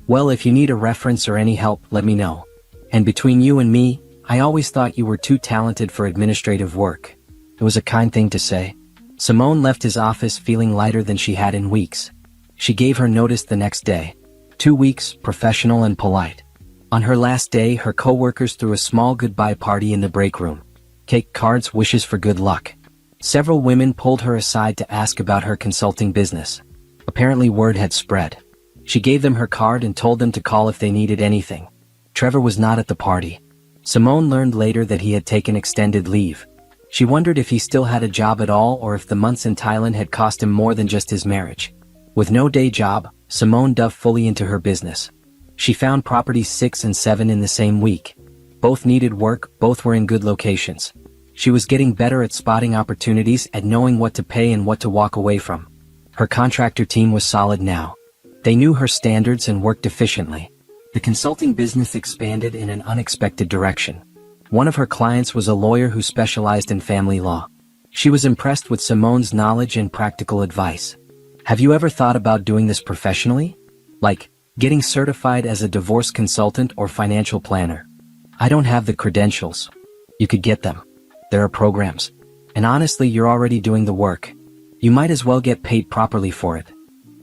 Well, if you need a reference or any help, let me know. And between you and me, I always thought you were too talented for administrative work. It was a kind thing to say. Simone left his office feeling lighter than she had in weeks. She gave her notice the next day. 2 weeks, professional and polite. On her last day, her co-workers threw a small goodbye party in the break room. Cake, cards, wishes for good luck. Several women pulled her aside to ask about her consulting business. Apparently word had spread. She gave them her card and told them to call if they needed anything. Trevor was not at the party. Simone learned later that he had taken extended leave. She wondered if he still had a job at all or if the months in Thailand had cost him more than just his marriage. With no day job, Simone dove fully into her business. She found properties 6 and 7 in the same week. Both needed work, both were in good locations. She was getting better at spotting opportunities, at knowing what to pay and what to walk away from. Her contractor team was solid now. They knew her standards and worked efficiently. The consulting business expanded in an unexpected direction. One of her clients was a lawyer who specialized in family law. She was impressed with Simone's knowledge and practical advice. Have you ever thought about doing this professionally? Like, getting certified as a divorce consultant or financial planner? I don't have the credentials. You could get them. There are programs. And honestly, you're already doing the work. You might as well get paid properly for it.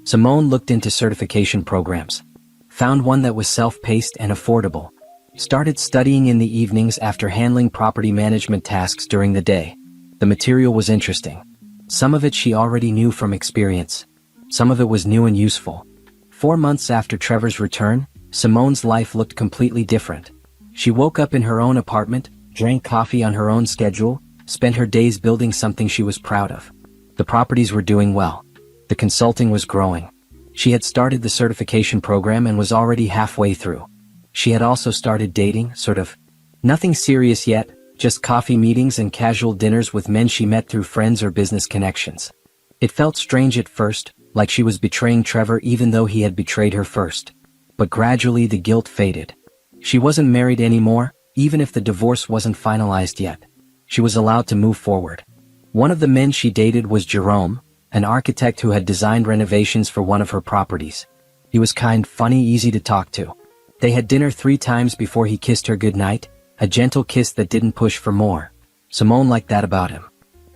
Simone looked into certification programs. Found one that was self-paced and affordable. Started studying in the evenings after handling property management tasks during the day. The material was interesting. Some of it she already knew from experience. Some of it was new and useful. 4 months after Trevor's return, Simone's life looked completely different. She woke up in her own apartment, drank coffee on her own schedule, spent her days building something she was proud of. The properties were doing well. The consulting was growing. She had started the certification program and was already halfway through. She had also started dating, sort of. Nothing serious yet, just coffee meetings and casual dinners with men she met through friends or business connections. It felt strange at first, like she was betraying Trevor even though he had betrayed her first. But gradually the guilt faded. She wasn't married anymore, even if the divorce wasn't finalized yet. She was allowed to move forward. One of the men she dated was Jerome, an architect who had designed renovations for one of her properties. He was kind, funny, easy to talk to. They had dinner 3 times before he kissed her goodnight, a gentle kiss that didn't push for more. Simone liked that about him.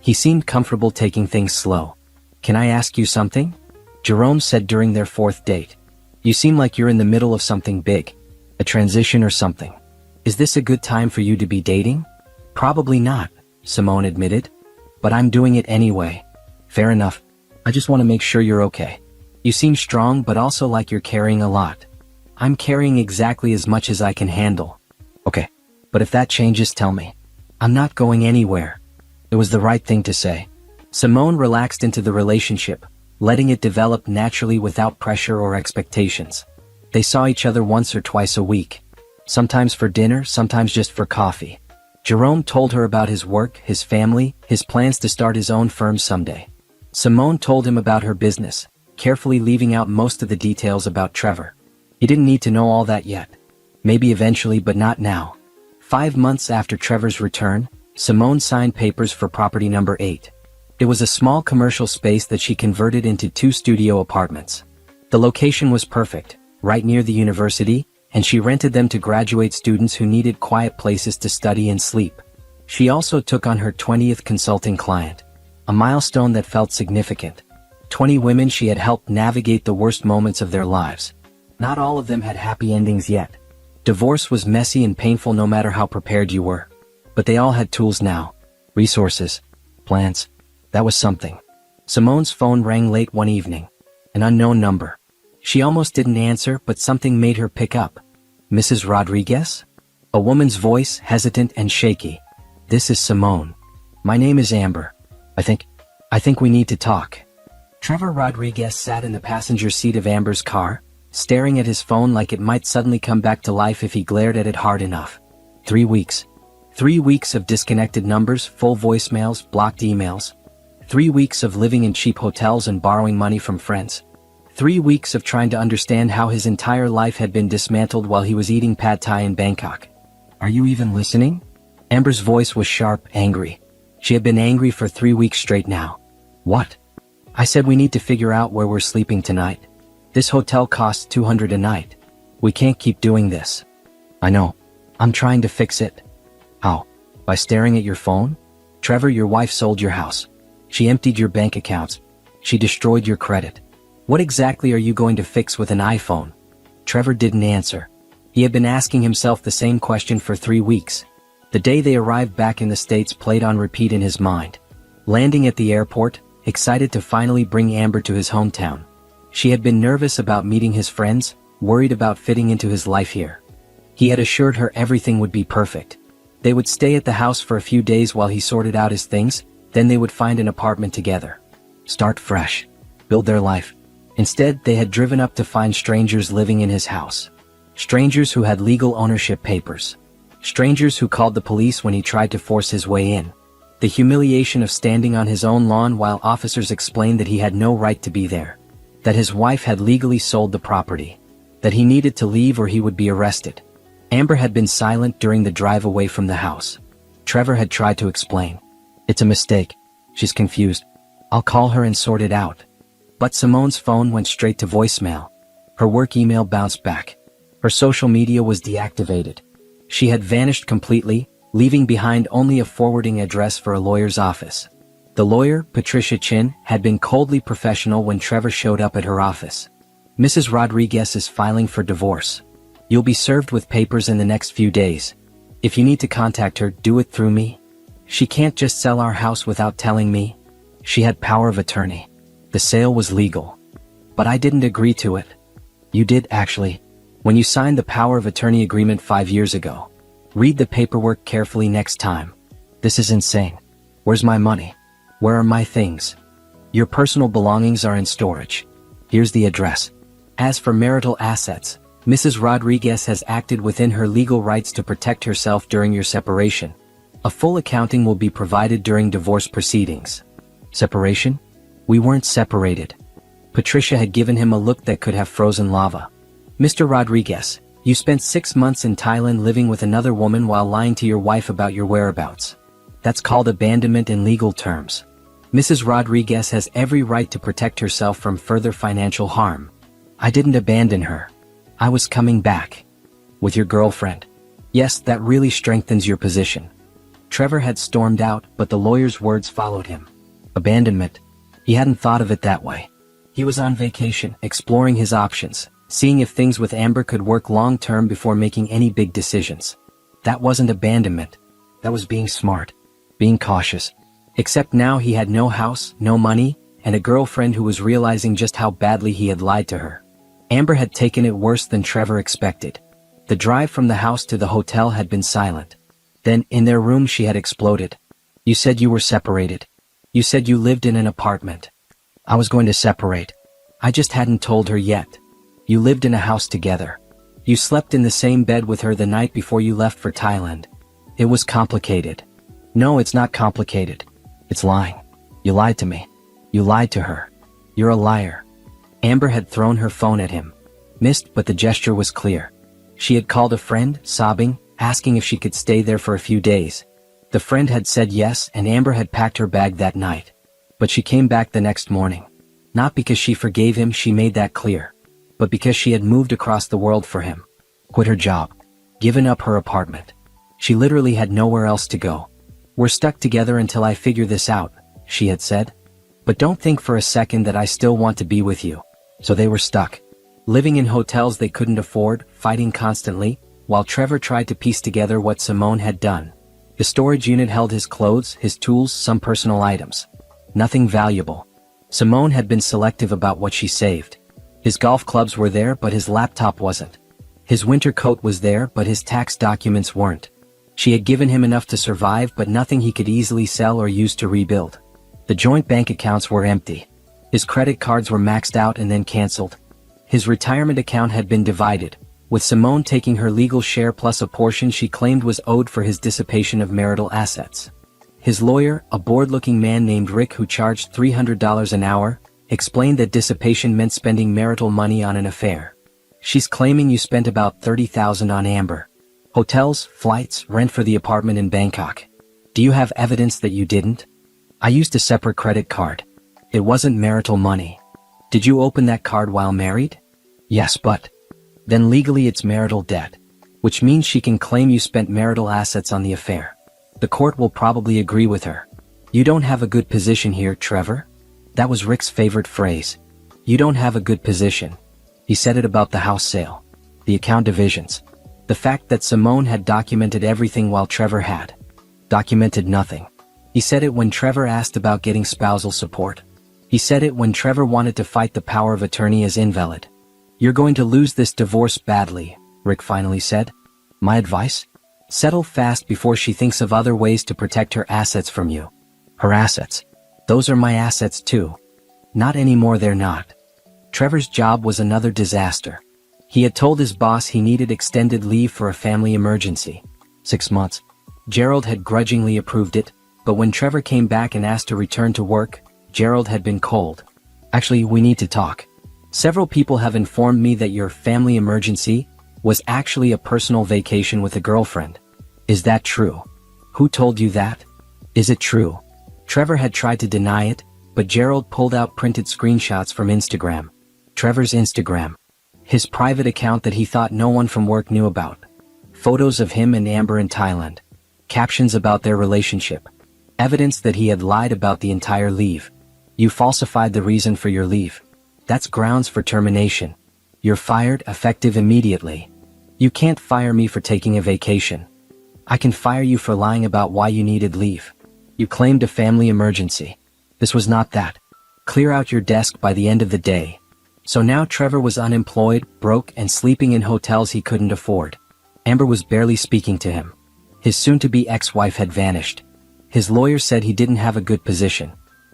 He seemed comfortable taking things slow. Can I ask you something? Jerome said during their 4th date. You seem like you're in the middle of something big. A transition or something. Is this a good time for you to be dating? Probably not, Simone admitted. But I'm doing it anyway. Fair enough. I just want to make sure you're okay. You seem strong but also like you're carrying a lot. I'm carrying exactly as much as I can handle. Okay. But if that changes, tell me. I'm not going anywhere. It was the right thing to say. Simone relaxed into the relationship, letting it develop naturally without pressure or expectations. They saw each other once or twice a week. Sometimes for dinner, sometimes just for coffee. Jerome told her about his work, his family, his plans to start his own firm someday. Simone told him about her business, carefully leaving out most of the details about Trevor. He didn't need to know all that yet. Maybe eventually, but not now. 5 months after Trevor's return, Simone signed papers for property number 8. It was a small commercial space that she converted into 2 studio apartments. The location was perfect, right near the university, and she rented them to graduate students who needed quiet places to study and sleep. She also took on her 20th consulting client, a milestone that felt significant. 20 women she had helped navigate the worst moments of their lives. Not all of them had happy endings yet. Divorce was messy and painful no matter how prepared you were. But they all had tools now. Resources. Plans. That was something. Simone's phone rang late one evening. An unknown number. She almost didn't answer, but something made her pick up. Mrs. Rodriguez? A woman's voice, hesitant and shaky. This is Simone. My name is Amber. I think we need to talk. Trevor Rodriguez sat in the passenger seat of Amber's car, staring at his phone like it might suddenly come back to life if he glared at it hard enough. 3 weeks. 3 weeks of disconnected numbers, full voicemails, blocked emails. 3 weeks of living in cheap hotels and borrowing money from friends. 3 weeks of trying to understand how his entire life had been dismantled while he was eating pad thai in Bangkok. Are you even listening? Amber's voice was sharp, angry. She had been angry for 3 weeks straight now. What? I said we need to figure out where we're sleeping tonight. This hotel costs $200 a night. We can't keep doing this. I know. I'm trying to fix it. How? By staring at your phone? Trevor, your wife sold your house. She emptied your bank accounts. She destroyed your credit. What exactly are you going to fix with an iPhone? Trevor didn't answer. He had been asking himself the same question for 3 weeks. The day they arrived back in the States played on repeat in his mind. Landing at the airport, excited to finally bring Amber to his hometown. She had been nervous about meeting his friends, worried about fitting into his life here. He had assured her everything would be perfect. They would stay at the house for a few days while he sorted out his things, then they would find an apartment together. Start fresh. Build their life. Instead, they had driven up to find strangers living in his house. Strangers who had legal ownership papers. Strangers who called the police when he tried to force his way in. The humiliation of standing on his own lawn while officers explained that he had no right to be there. That his wife had legally sold the property. that he needed to leave or he would be arrested. Amber had been silent during the drive away from the house. Trevor had tried to explain. It's a mistake. She's confused. I'll call her and sort it out. But Simone's phone went straight to voicemail. Her work email bounced back. Her social media was deactivated. She had vanished completely, leaving behind only a forwarding address for a lawyer's office. The lawyer, Patricia Chin, had been coldly professional when Trevor showed up at her office. Mrs. Rodriguez is filing for divorce. You'll be served with papers in the next few days. If you need to contact her, do it through me. She can't just sell our house without telling me. She had power of attorney. The sale was legal. But I didn't agree to it. You did, actually. When you signed the power of attorney agreement 5 years ago. Read the paperwork carefully next time. This is insane. Where's my money? Where are my things? Your personal belongings are in storage. Here's the address. As for marital assets, Mrs. Rodriguez has acted within her legal rights to protect herself during your separation. A full accounting will be provided during divorce proceedings. Separation? We weren't separated. Patricia had given him a look that could have frozen lava. Mr. Rodriguez, you spent 6 months in Thailand living with another woman while lying to your wife about your whereabouts. That's called abandonment in legal terms. Mrs. Rodriguez has every right to protect herself from further financial harm. I didn't abandon her. I was coming back. With your girlfriend. Yes, that really strengthens your position. Trevor had stormed out, but the lawyer's words followed him. Abandonment. He hadn't thought of it that way. He was on vacation, exploring his options, seeing if things with Amber could work long-term before making any big decisions. That wasn't abandonment. That was being smart. Being cautious. Except now he had no house, no money, and a girlfriend who was realizing just how badly he had lied to her. Amber had taken it worse than Trevor expected. The drive from the house to the hotel had been silent. Then, in their room she had exploded. You said you were separated. You said you lived in an apartment. I was going to separate. I just hadn't told her yet. You lived in a house together. You slept in the same bed with her the night before you left for Thailand. It was complicated. No, it's not complicated. It's lying. You lied to me. You lied to her. You're a liar. Amber had thrown her phone at him. Missed, but the gesture was clear. She had called a friend, sobbing, asking if she could stay there for a few days. The friend had said yes, and Amber had packed her bag that night. But she came back the next morning. Not because she forgave him, she made that clear. But because she had moved across the world for him. Quit her job. Given up her apartment. She literally had nowhere else to go. We're stuck together until I figure this out, she had said. But don't think for a second that I still want to be with you. So they were stuck. Living in hotels they couldn't afford, fighting constantly, while Trevor tried to piece together what Simone had done. The storage unit held his clothes, his tools, some personal items. Nothing valuable. Simone had been selective about what she saved. His golf clubs were there, but his laptop wasn't. His winter coat was there, but his tax documents weren't. She had given him enough to survive, but nothing he could easily sell or use to rebuild. The joint bank accounts were empty. His credit cards were maxed out and then canceled. His retirement account had been divided, with Simone taking her legal share plus a portion she claimed was owed for his dissipation of marital assets. His lawyer, a bored-looking man named Rick who charged $300 an hour, explained that dissipation meant spending marital money on an affair. She's claiming you spent about $30,000 on Amber. Hotels, flights, rent for the apartment in Bangkok. Do you have evidence that you didn't? I used a separate credit card. It wasn't marital money. Did you open that card while married? Yes, but... Then legally it's marital debt. Which means she can claim you spent marital assets on the affair. The court will probably agree with her. You don't have a good position here, Trevor? That was Rick's favorite phrase. You don't have a good position. He said it about the house sale. The account divisions. The fact that Simone had documented everything while Trevor had documented nothing. He said it when Trevor asked about getting spousal support. He said it when Trevor wanted to fight the power of attorney as invalid. You're going to lose this divorce badly, Rick finally said. My advice? Settle fast before she thinks of other ways to protect her assets from you. Her assets. Those are my assets too. Not anymore, they're not. Trevor's job was another disaster. He had told his boss he needed extended leave for a family emergency. 6 months. Gerald had grudgingly approved it, but when Trevor came back and asked to return to work, Gerald had been cold. Actually, we need to talk. Several people have informed me that your family emergency was actually a personal vacation with a girlfriend. Is that true? Who told you that? Is it true? Trevor had tried to deny it, but Gerald pulled out printed screenshots from Instagram. Trevor's Instagram. His private account that he thought no one from work knew about. Photos of him and Amber in Thailand. Captions about their relationship. Evidence that he had lied about the entire leave. You falsified the reason for your leave. That's grounds for termination. You're fired, effective immediately. You can't fire me for taking a vacation. I can fire you for lying about why you needed leave. You claimed a family emergency. This was not that. Clear out your desk by the end of the day. So now Trevor was unemployed, broke, and sleeping in hotels he couldn't afford. Amber was barely speaking to him. His soon-to-be ex-wife had vanished. His lawyer said he didn't have a good position.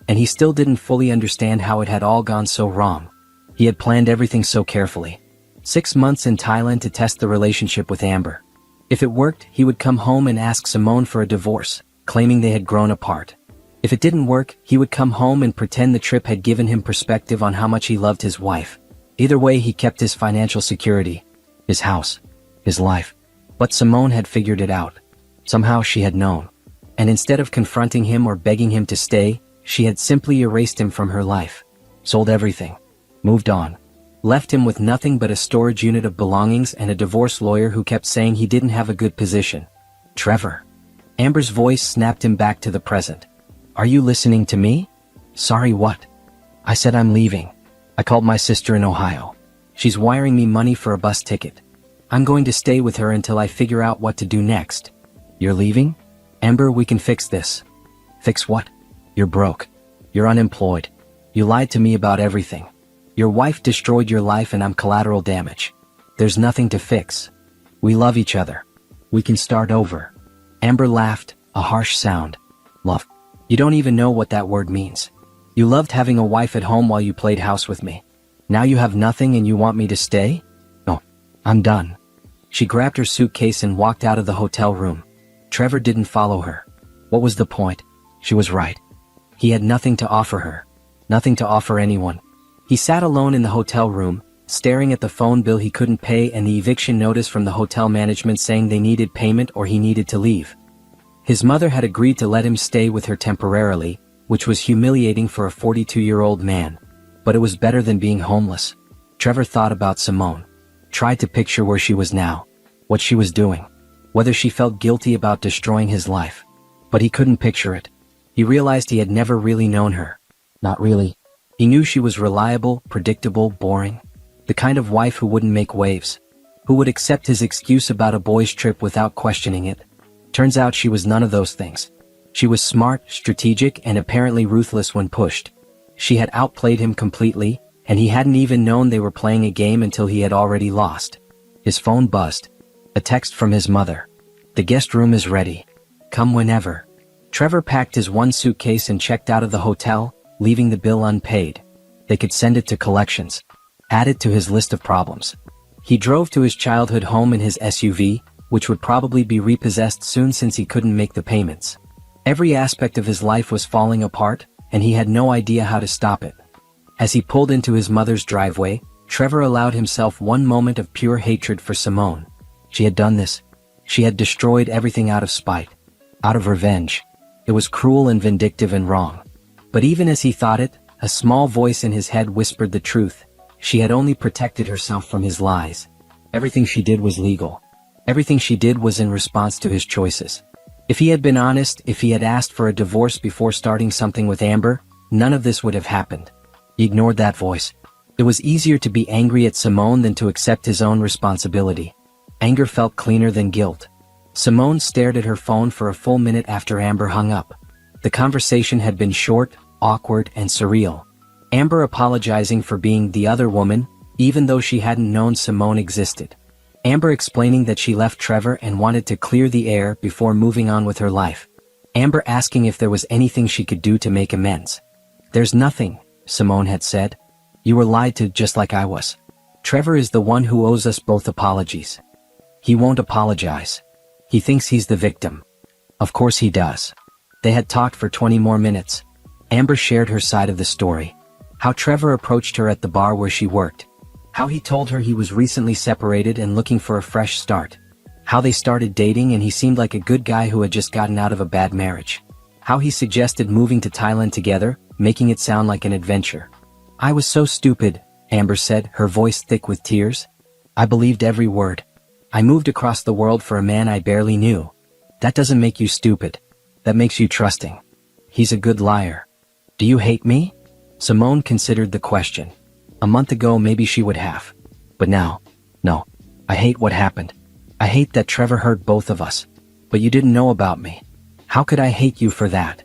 And he still didn't fully understand how it had all gone so wrong. He had planned everything so carefully. 6 months in Thailand to test the relationship with Amber. If it worked, he would come home and ask Simone for a divorce, claiming they had grown apart. If it didn't work, he would come home and pretend the trip had given him perspective on how much he loved his wife. Either way, he kept his financial security, his house, his life. But Simone had figured it out. Somehow she had known. And instead of confronting him or begging him to stay, she had simply erased him from her life. Sold everything. Moved on. Left him with nothing but a storage unit of belongings and a divorce lawyer who kept saying he didn't have a good position. Trevor. Amber's voice snapped him back to the present. Are you listening to me? Sorry, what? I said I'm leaving. I called my sister in Ohio. She's wiring me money for a bus ticket. I'm going to stay with her until I figure out what to do next. You're leaving? Amber, we can fix this. Fix what? You're broke. You're unemployed. You lied to me about everything. Your wife destroyed your life and I'm collateral damage. There's nothing to fix. We love each other. We can start over. Amber laughed, a harsh sound. Love. You don't even know what that word means. You loved having a wife at home while you played house with me. Now you have nothing and you want me to stay? No. I'm done. She grabbed her suitcase and walked out of the hotel room. Trevor didn't follow her. What was the point? She was right. He had nothing to offer her. Nothing to offer anyone. He sat alone in the hotel room, staring at the phone bill he couldn't pay and the eviction notice from the hotel management saying they needed payment or he needed to leave. His mother had agreed to let him stay with her temporarily, which was humiliating for a 42-year-old man. But it was better than being homeless. Trevor thought about Simone. Tried to picture where she was now. What she was doing. Whether she felt guilty about destroying his life. But he couldn't picture it. He realized he had never really known her. Not really. He knew she was reliable, predictable, boring. The kind of wife who wouldn't make waves. Who would accept his excuse about a boys' trip without questioning it. Turns out she was none of those things. She was smart, strategic, and apparently ruthless when pushed. She had outplayed him completely, and he hadn't even known they were playing a game until he had already lost. His phone buzzed. A text from his mother. The guest room is ready. Come whenever. Trevor packed his one suitcase and checked out of the hotel, leaving the bill unpaid. They could send it to collections. Add it to his list of problems. He drove to his childhood home in his SUV, which would probably be repossessed soon since he couldn't make the payments. Every aspect of his life was falling apart, and he had no idea how to stop it. As he pulled into his mother's driveway, Trevor allowed himself one moment of pure hatred for Simone. She had done this. She had destroyed everything out of spite. Out of revenge. It was cruel and vindictive and wrong. But even as he thought it, a small voice in his head whispered the truth. She had only protected herself from his lies. Everything she did was legal. Everything she did was in response to his choices. If he had been honest, if he had asked for a divorce before starting something with Amber, none of this would have happened. He ignored that voice. It was easier to be angry at Simone than to accept his own responsibility. Anger felt cleaner than guilt. Simone stared at her phone for a full minute after Amber hung up. The conversation had been short, awkward, and surreal. Amber apologizing for being the other woman, even though she hadn't known Simone existed. Amber explaining that she left Trevor and wanted to clear the air before moving on with her life. Amber asking if there was anything she could do to make amends. There's nothing, Simone had said. You were lied to just like I was. Trevor is the one who owes us both apologies. He won't apologize. He thinks he's the victim. Of course he does. They had talked for 20 more minutes. Amber shared her side of the story. How Trevor approached her at the bar where she worked. How he told her he was recently separated and looking for a fresh start. How they started dating and he seemed like a good guy who had just gotten out of a bad marriage. How he suggested moving to Thailand together, making it sound like an adventure. I was so stupid, Amber said, her voice thick with tears. I believed every word. I moved across the world for a man I barely knew. That doesn't make you stupid. That makes you trusting. He's a good liar. Do you hate me? Simone considered the question. A month ago maybe she would have. But now, no. I hate what happened. I hate that Trevor hurt both of us. But you didn't know about me. How could I hate you for that?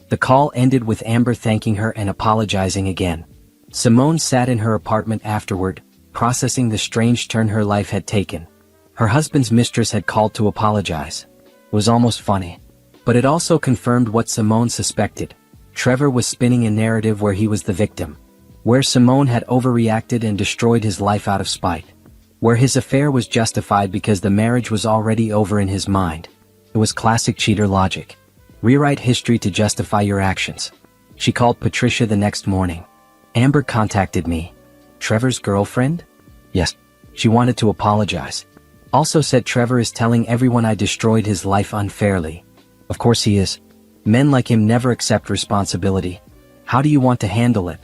The call ended with Amber thanking her and apologizing again. Simone sat in her apartment afterward, processing the strange turn her life had taken. Her husband's mistress had called to apologize. It was almost funny. But it also confirmed what Simone suspected. Trevor was spinning a narrative where he was the victim. Where Simone had overreacted and destroyed his life out of spite. Where his affair was justified because the marriage was already over in his mind. It was classic cheater logic. Rewrite history to justify your actions. She called Patricia the next morning. Amber contacted me. Trevor's girlfriend? Yes. She wanted to apologize. Also said Trevor is telling everyone I destroyed his life unfairly. Of course he is. Men like him never accept responsibility. How do you want to handle it?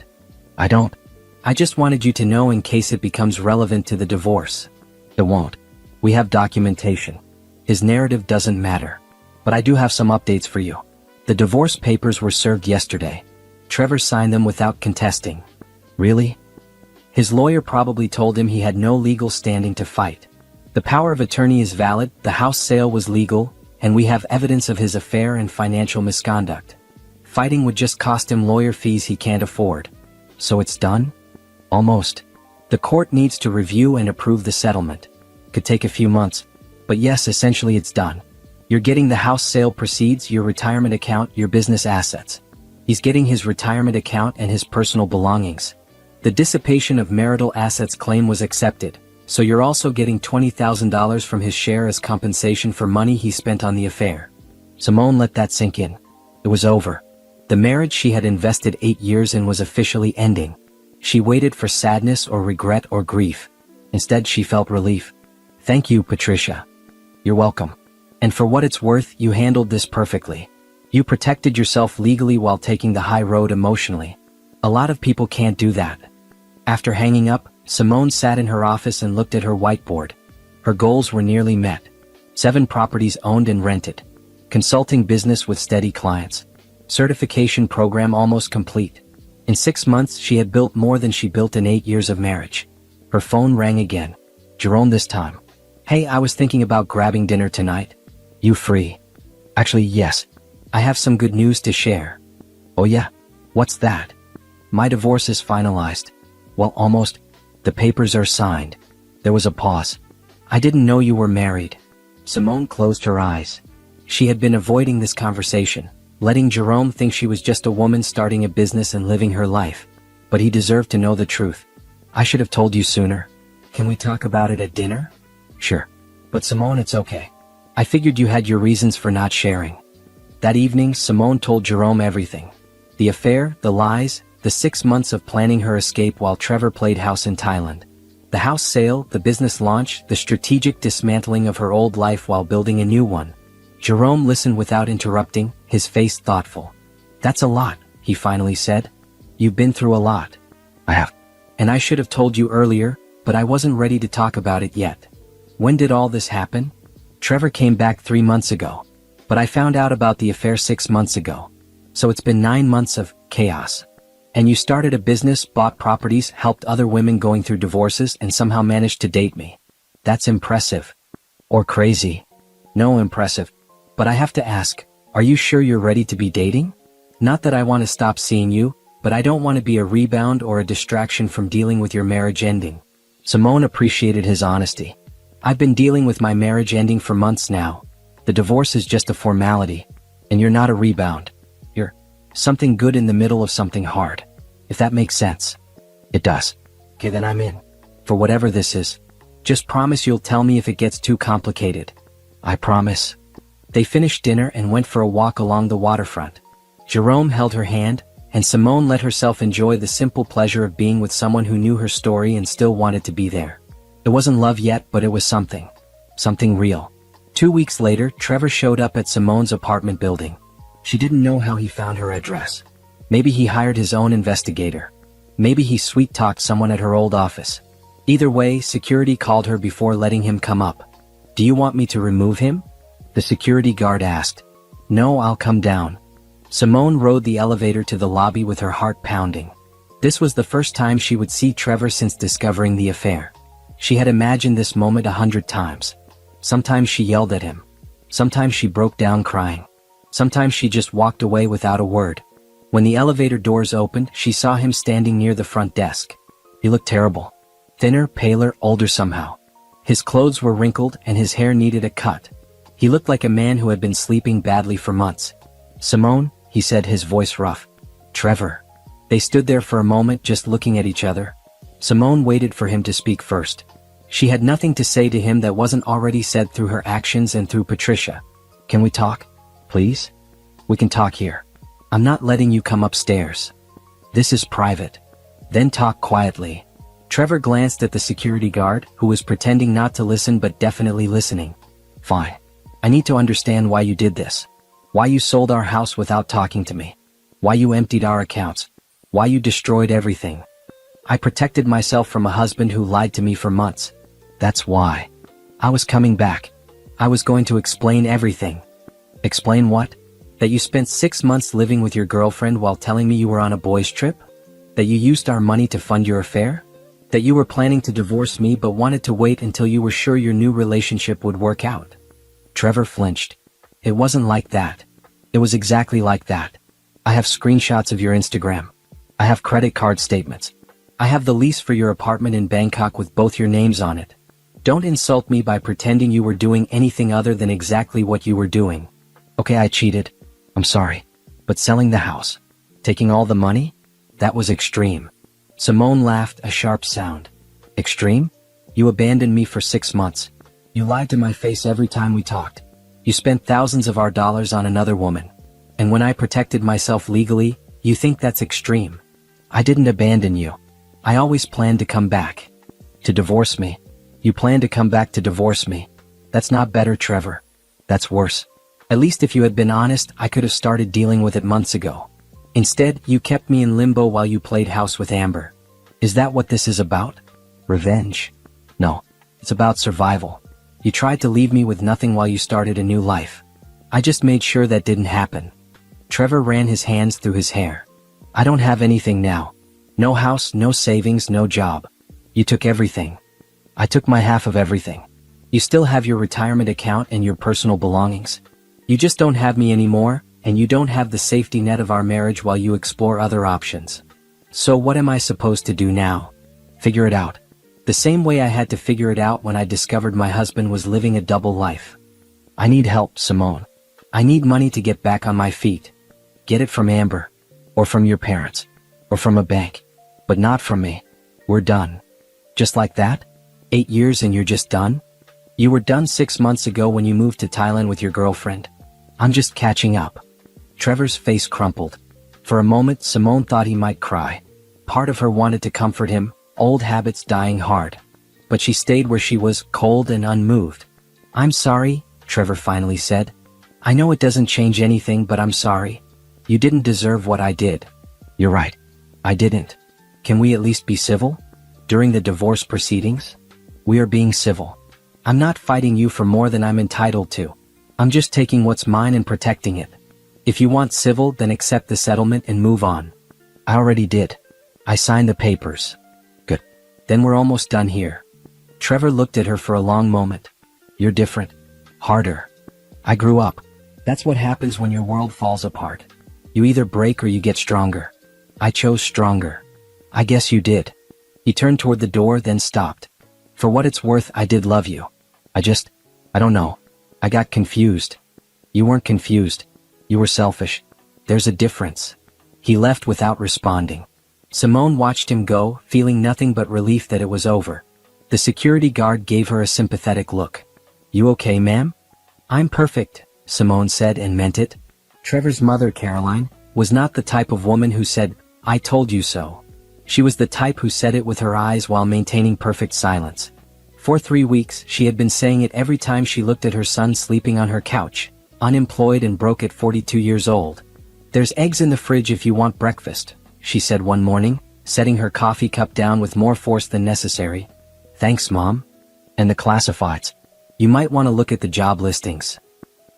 I don't. I just wanted you to know in case it becomes relevant to the divorce. It won't. We have documentation. His narrative doesn't matter. But I do have some updates for you. The divorce papers were served yesterday. Trevor signed them without contesting. Really? His lawyer probably told him he had no legal standing to fight. The power of attorney is valid, the house sale was legal, and we have evidence of his affair and financial misconduct. Fighting would just cost him lawyer fees he can't afford. So it's done? Almost. The court needs to review and approve the settlement. Could take a few months. But yes, essentially it's done. You're getting the house sale proceeds, your retirement account, your business assets. He's getting his retirement account and his personal belongings. The dissipation of marital assets claim was accepted, so you're also getting $20,000 from his share as compensation for money he spent on the affair. Simone let that sink in. It was over. The marriage she had invested 8 years in was officially ending. She waited for sadness or regret or grief. Instead, she felt relief. Thank you, Patricia. You're welcome. And for what it's worth, you handled this perfectly. You protected yourself legally while taking the high road emotionally. A lot of people can't do that. After hanging up, Simone sat in her office and looked at her whiteboard. Her goals were nearly met. 7 properties owned and rented. Consulting business with steady clients. Certification program almost complete. In 6 months, she had built more than she built in 8 years of marriage. Her phone rang again. Jerome this time. Hey, I was thinking about grabbing dinner tonight. You free? Actually, yes. I have some good news to share. Oh yeah? What's that? My divorce is finalized. Well, almost. The papers are signed. There was a pause. I didn't know you were married. Simone closed her eyes. She had been avoiding this conversation, letting Jerome think she was just a woman starting a business and living her life. But he deserved to know the truth. I should have told you sooner. Can we talk about it at dinner? Sure. But Simone, it's okay. I figured you had your reasons for not sharing. That evening, Simone told Jerome everything. The affair, the lies, the 6 months of planning her escape while Trevor played house in Thailand. The house sale, the business launch, the strategic dismantling of her old life while building a new one. Jerome listened without interrupting, his face thoughtful. That's a lot, he finally said. You've been through a lot. I have. And I should have told you earlier, but I wasn't ready to talk about it yet. When did all this happen? Trevor came back 3 months ago. But I found out about the affair 6 months ago. So it's been 9 months of chaos. And you started a business, bought properties, helped other women going through divorces, and somehow managed to date me. That's impressive. Or crazy. No, impressive. But I have to ask, are you sure you're ready to be dating? Not that I want to stop seeing you, but I don't want to be a rebound or a distraction from dealing with your marriage ending. Simone appreciated his honesty. I've been dealing with my marriage ending for months now. The divorce is just a formality. And you're not a rebound. You're something good in the middle of something hard. If that makes sense. It does. Okay, then I'm in. For whatever this is. Just promise you'll tell me if it gets too complicated. I promise. They finished dinner and went for a walk along the waterfront. Jerome held her hand, and Simone let herself enjoy the simple pleasure of being with someone who knew her story and still wanted to be there. It wasn't love yet, but it was something. Something real. 2 weeks later, Trevor showed up at Simone's apartment building. She didn't know how he found her address. Maybe he hired his own investigator. Maybe he sweet-talked someone at her old office. Either way, security called her before letting him come up. "Do you want me to remove him?" the security guard asked. "No, I'll come down." Simone rode the elevator to the lobby with her heart pounding. This was the first time she would see Trevor since discovering the affair. She had imagined this moment 100 times. Sometimes she yelled at him. Sometimes she broke down crying. Sometimes she just walked away without a word. When the elevator doors opened, she saw him standing near the front desk. He looked terrible. Thinner, paler, older somehow. His clothes were wrinkled and his hair needed a cut. He looked like a man who had been sleeping badly for months. "Simone," he said, his voice rough. "Trevor." They stood there for a moment just looking at each other. Simone waited for him to speak first. She had nothing to say to him that wasn't already said through her actions and through Patricia. "Can we talk? Please? We can talk here. I'm not letting you come upstairs. This is private." Then talk quietly. Trevor glanced at the security guard, who was pretending not to listen but definitely listening. "Fine. I need to understand why you did this. Why you sold our house without talking to me. Why you emptied our accounts. Why you destroyed everything. I protected myself from a husband who lied to me for months. That's why. I was coming back. I was going to explain everything." "Explain what?" "That you spent 6 months living with your girlfriend while telling me you were on a boys' trip? That you used our money to fund your affair? That you were planning to divorce me but wanted to wait until you were sure your new relationship would work out?" Trevor flinched. "It wasn't like that. It was exactly like that. I have screenshots of your Instagram. I have credit card statements. I have the lease for your apartment in Bangkok with both your names on it. Don't insult me by pretending you were doing anything other than exactly what you were doing. Okay, I cheated. I'm sorry. But selling the house, taking all the money? That was extreme." Simone laughed, a sharp sound. "Extreme? You abandoned me for 6 months. You lied to my face every time we talked. You spent thousands of our dollars on another woman. And when I protected myself legally, you think that's extreme. I didn't abandon you. I always planned to come back. To divorce me. You planned to come back to divorce me. That's not better, Trevor. That's worse. At least if you had been honest, I could have started dealing with it months ago. Instead, you kept me in limbo while you played house with Amber. Is that what this is about? Revenge? No. It's about survival. You tried to leave me with nothing while you started a new life. I just made sure that didn't happen." Trevor ran his hands through his hair. "I don't have anything now. No house, no savings, no job. You took everything. I took my half of everything. You still have your retirement account and your personal belongings. You just don't have me anymore, and you don't have the safety net of our marriage while you explore other options. So what am I supposed to do now? Figure it out. The same way I had to figure it out when I discovered my husband was living a double life. I need help, Simone. I need money to get back on my feet. Get it from Amber. Or from your parents. Or from a bank. But not from me. We're done." "Just like that? 8 years and you're just done? You were done 6 months ago when you moved to Thailand with your girlfriend. I'm just catching up." Trevor's face crumpled. For a moment, Simone thought he might cry. Part of her wanted to comfort him, old habits dying hard. But she stayed where she was, cold and unmoved. "I'm sorry," Trevor finally said. "I know it doesn't change anything, but I'm sorry. You didn't deserve what I did." "You're right. I didn't. Can we at least be civil? During the divorce proceedings? We are being civil. I'm not fighting you for more than I'm entitled to. I'm just taking what's mine and protecting it. If you want civil, then accept the settlement and move on." "I already did. I signed the papers." "Good. Then we're almost done here." Trevor looked at her for a long moment. "You're different. Harder. I grew up. That's what happens when your world falls apart. You either break or you get stronger. I chose stronger. I guess you did." He turned toward the door, then stopped. "For what it's worth, I did love you. I don't know. I got confused." "You weren't confused. You were selfish. There's a difference." He left without responding. Simone watched him go, feeling nothing but relief that it was over. The security guard gave her a sympathetic look. "You okay, ma'am?" "I'm perfect," Simone said and meant it. Trevor's mother, Caroline, was not the type of woman who said, "I told you so." She was the type who said it with her eyes while maintaining perfect silence. For 3 weeks, she had been saying it every time she looked at her son sleeping on her couch, unemployed and broke at 42 years old. "There's eggs in the fridge if you want breakfast," she said one morning, setting her coffee cup down with more force than necessary. "Thanks, Mom." "And the classifieds. You might want to look at the job listings."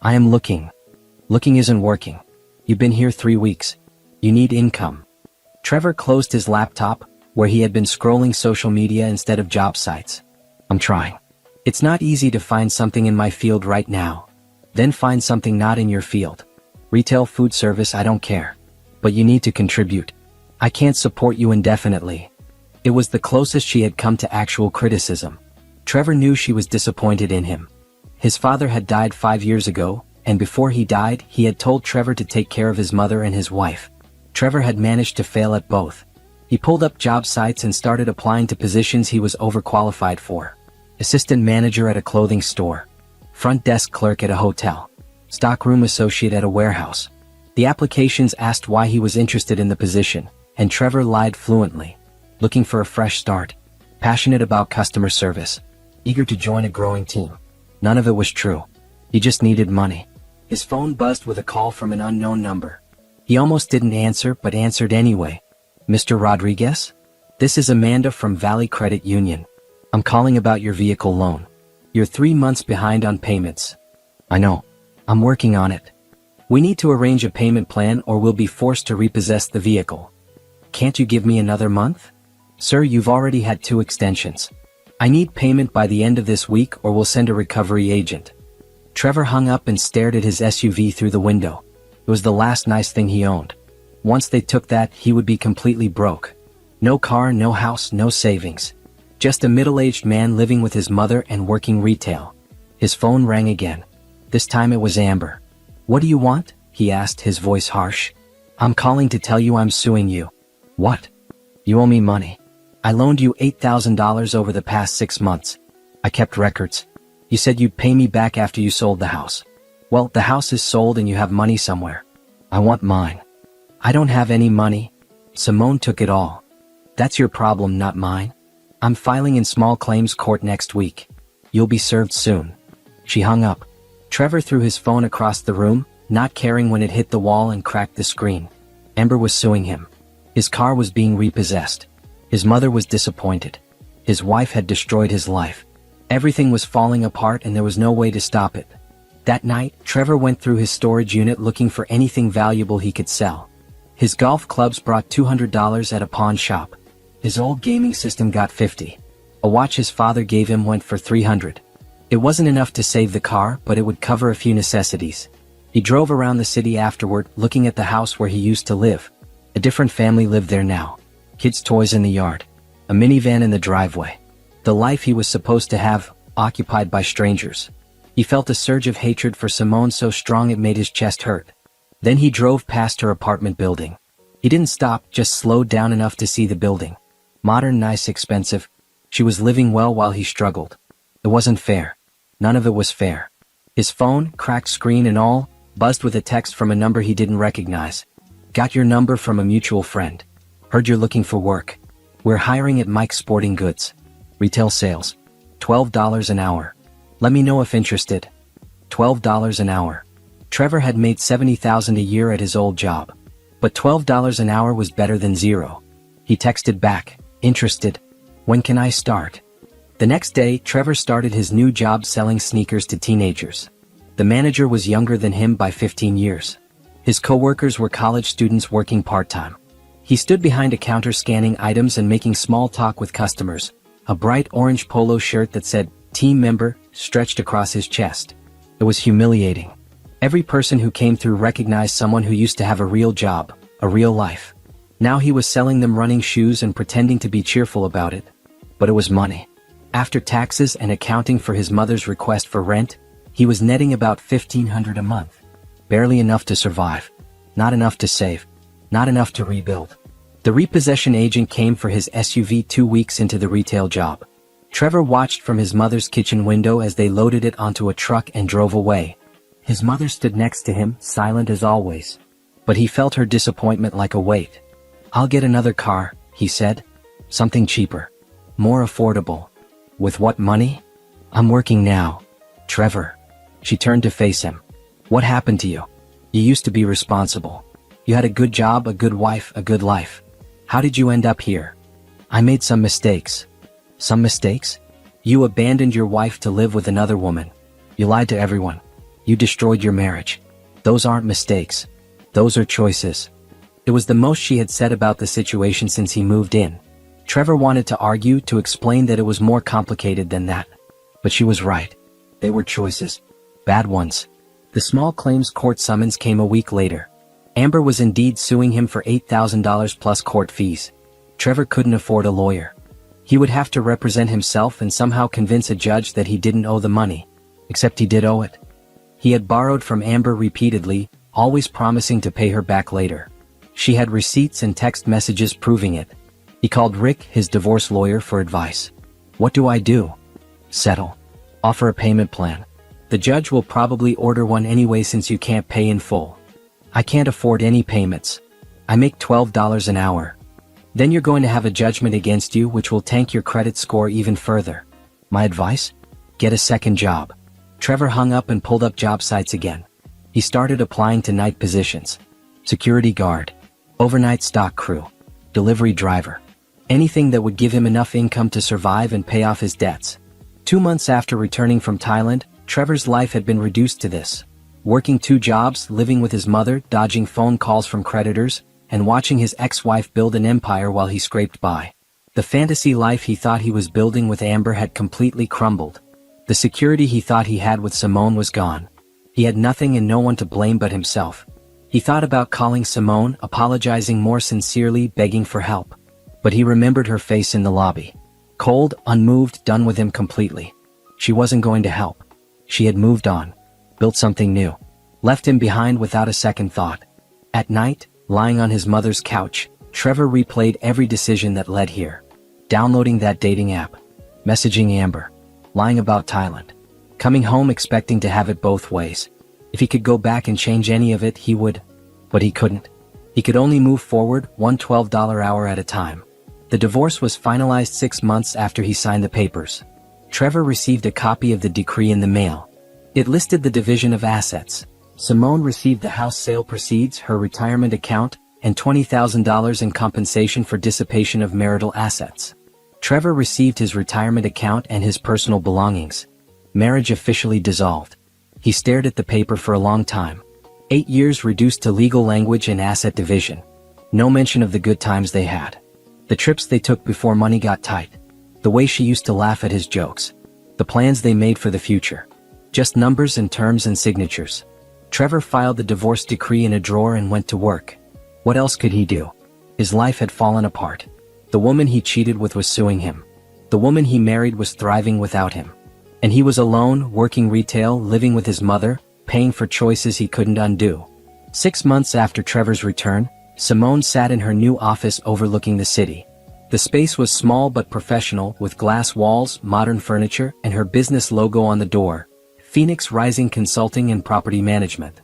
"I am looking." "Looking isn't working. You've been here 3 weeks. You need income." Trevor closed his laptop, where he had been scrolling social media instead of job sites. "I'm trying. It's not easy to find something in my field right now. Then find something not in your field. Retail, food service, I don't care. But you need to contribute. I can't support you indefinitely." It was the closest she had come to actual criticism. Trevor knew she was disappointed in him. His father had died 5 years ago, and before he died, he had told Trevor to take care of his mother and his wife. Trevor had managed to fail at both. He pulled up job sites and started applying to positions he was overqualified for. Assistant manager at a clothing store. Front desk clerk at a hotel. Stockroom associate at a warehouse. The applications asked why he was interested in the position, and Trevor lied fluently. Looking for a fresh start. Passionate about customer service. Eager to join a growing team. None of it was true. He just needed money. His phone buzzed with a call from an unknown number. He almost didn't answer but answered anyway. "Mr. Rodriguez? This is Amanda from Valley Credit Union. I'm calling about your vehicle loan. You're 3 months behind on payments." "I know. I'm working on it. We need to arrange a payment plan or we'll be forced to repossess the vehicle." "Can't you give me another month?" "Sir, you've already had 2 extensions. I need payment by the end of this week or we'll send a recovery agent." Trevor hung up and stared at his SUV through the window. It was the last nice thing he owned. Once they took that, he would be completely broke. No car, no house, no savings. Just a middle-aged man living with his mother and working retail. His phone rang again. This time it was Amber. "What do you want?" he asked, his voice harsh. "I'm calling to tell you I'm suing you." "What?" "You owe me money. I loaned you $8,000 over the past 6 months. I kept records. You said you'd pay me back after you sold the house. Well, the house is sold and you have money somewhere. I want mine." "I don't have any money. Simone took it all." "That's your problem, not mine. I'm filing in small claims court next week. You'll be served soon." She hung up. Trevor threw his phone across the room, not caring when it hit the wall and cracked the screen. Amber was suing him. His car was being repossessed. His mother was disappointed. His wife had destroyed his life. Everything was falling apart and there was no way to stop it. That night, Trevor went through his storage unit looking for anything valuable he could sell. His golf clubs brought $200 at a pawn shop. His old gaming system got $50. A watch his father gave him went for $300. It wasn't enough to save the car, but it would cover a few necessities. He drove around the city afterward, looking at the house where he used to live. A different family lived there now. Kids' toys in the yard. A minivan in the driveway. The life he was supposed to have, occupied by strangers. He felt a surge of hatred for Simone so strong it made his chest hurt. Then he drove past her apartment building. He didn't stop, just slowed down enough to see the building. Modern, nice, expensive. She was living well while he struggled. It wasn't fair. None of it was fair. His phone, cracked screen and all, buzzed with a text from a number he didn't recognize. "Got your number from a mutual friend. Heard you're looking for work. We're hiring at Mike's Sporting Goods. Retail sales. $12 an hour. Let me know if interested." $12 an hour. Trevor had made $70,000 a year at his old job. But $12 an hour was better than zero. He texted back, "Interested. When can I start?" The next day, Trevor started his new job selling sneakers to teenagers. The manager was younger than him by 15 years. His co-workers were college students working part-time. He stood behind a counter scanning items and making small talk with customers. A bright orange polo shirt that said, "Team Member," stretched across his chest. It was humiliating. Every person who came through recognized someone who used to have a real job, a real life. Now he was selling them running shoes and pretending to be cheerful about it. But it was money. After taxes and accounting for his mother's request for rent, he was netting about $1,500 a month. Barely enough to survive. Not enough to save. Not enough to rebuild. The repossession agent came for his SUV 2 weeks into the retail job. Trevor watched from his mother's kitchen window as they loaded it onto a truck and drove away. His mother stood next to him, silent as always. But he felt her disappointment like a weight. "I'll get another car," he said. "Something cheaper. More affordable." "With what money?" "I'm working now, Trevor." She turned to face him. "What happened to you? You used to be responsible. You had a good job, a good wife, a good life. How did you end up here?" "I made some mistakes." "Some mistakes?" "You abandoned your wife to live with another woman. You lied to everyone. You destroyed your marriage. Those aren't mistakes. Those are choices." It was the most she had said about the situation since he moved in. Trevor wanted to argue, to explain that it was more complicated than that. But she was right. They were choices. Bad ones. The small claims court summons came a week later. Amber was indeed suing him for $8,000 plus court fees. Trevor couldn't afford a lawyer. He would have to represent himself and somehow convince a judge that he didn't owe the money. Except he did owe it. He had borrowed from Amber repeatedly, always promising to pay her back later. She had receipts and text messages proving it. He called Rick, his divorce lawyer, for advice. "What do I do?" "Settle. Offer a payment plan. The judge will probably order one anyway since you can't pay in full." "I can't afford any payments. I make $12 an hour." "Then you're going to have a judgment against you which will tank your credit score even further. My advice? Get a second job." Trevor hung up and pulled up job sites again. He started applying to night positions. Security guard. Overnight stock crew. Delivery driver. Anything that would give him enough income to survive and pay off his debts. 2 months after returning from Thailand, Trevor's life had been reduced to this. Working 2 jobs, living with his mother, dodging phone calls from creditors, and watching his ex-wife build an empire while he scraped by. The fantasy life he thought he was building with Amber had completely crumbled. The security he thought he had with Simone was gone. He had nothing and no one to blame but himself. He thought about calling Simone, apologizing more sincerely, begging for help. But he remembered her face in the lobby. Cold, unmoved, done with him completely. She wasn't going to help. She had moved on. Built something new. Left him behind without a second thought. At night, lying on his mother's couch, Trevor replayed every decision that led here. Downloading that dating app. Messaging Amber. Lying about Thailand. Coming home expecting to have it both ways. If he could go back and change any of it, he would. But he couldn't. He could only move forward, one $12 hour at a time. The divorce was finalized 6 months after he signed the papers. Trevor received a copy of the decree in the mail. It listed the division of assets. Simone received the house sale proceeds, her retirement account, and $20,000 in compensation for dissipation of marital assets. Trevor received his retirement account and his personal belongings. Marriage officially dissolved. He stared at the paper for a long time. 8 years reduced to legal language and asset division. No mention of the good times they had. The trips they took before money got tight. The way she used to laugh at his jokes. The plans they made for the future. Just numbers and terms and signatures. Trevor filed the divorce decree in a drawer and went to work. What else could he do? His life had fallen apart. The woman he cheated with was suing him. The woman he married was thriving without him. And he was alone, working retail, living with his mother, paying for choices he couldn't undo. 6 months after Trevor's return, Simone sat in her new office overlooking the city. The space was small but professional, with glass walls, modern furniture, and her business logo on the door, Phoenix Rising Consulting and Property Management.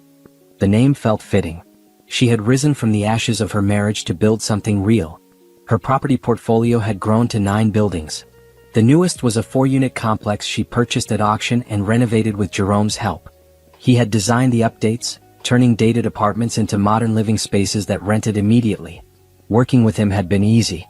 The name felt fitting. She had risen from the ashes of her marriage to build something real. Her property portfolio had grown to 9 buildings. The newest was a 4-unit complex she purchased at auction and renovated with Jerome's help. He had designed the updates, turning dated apartments into modern living spaces that rented immediately. Working with him had been easy.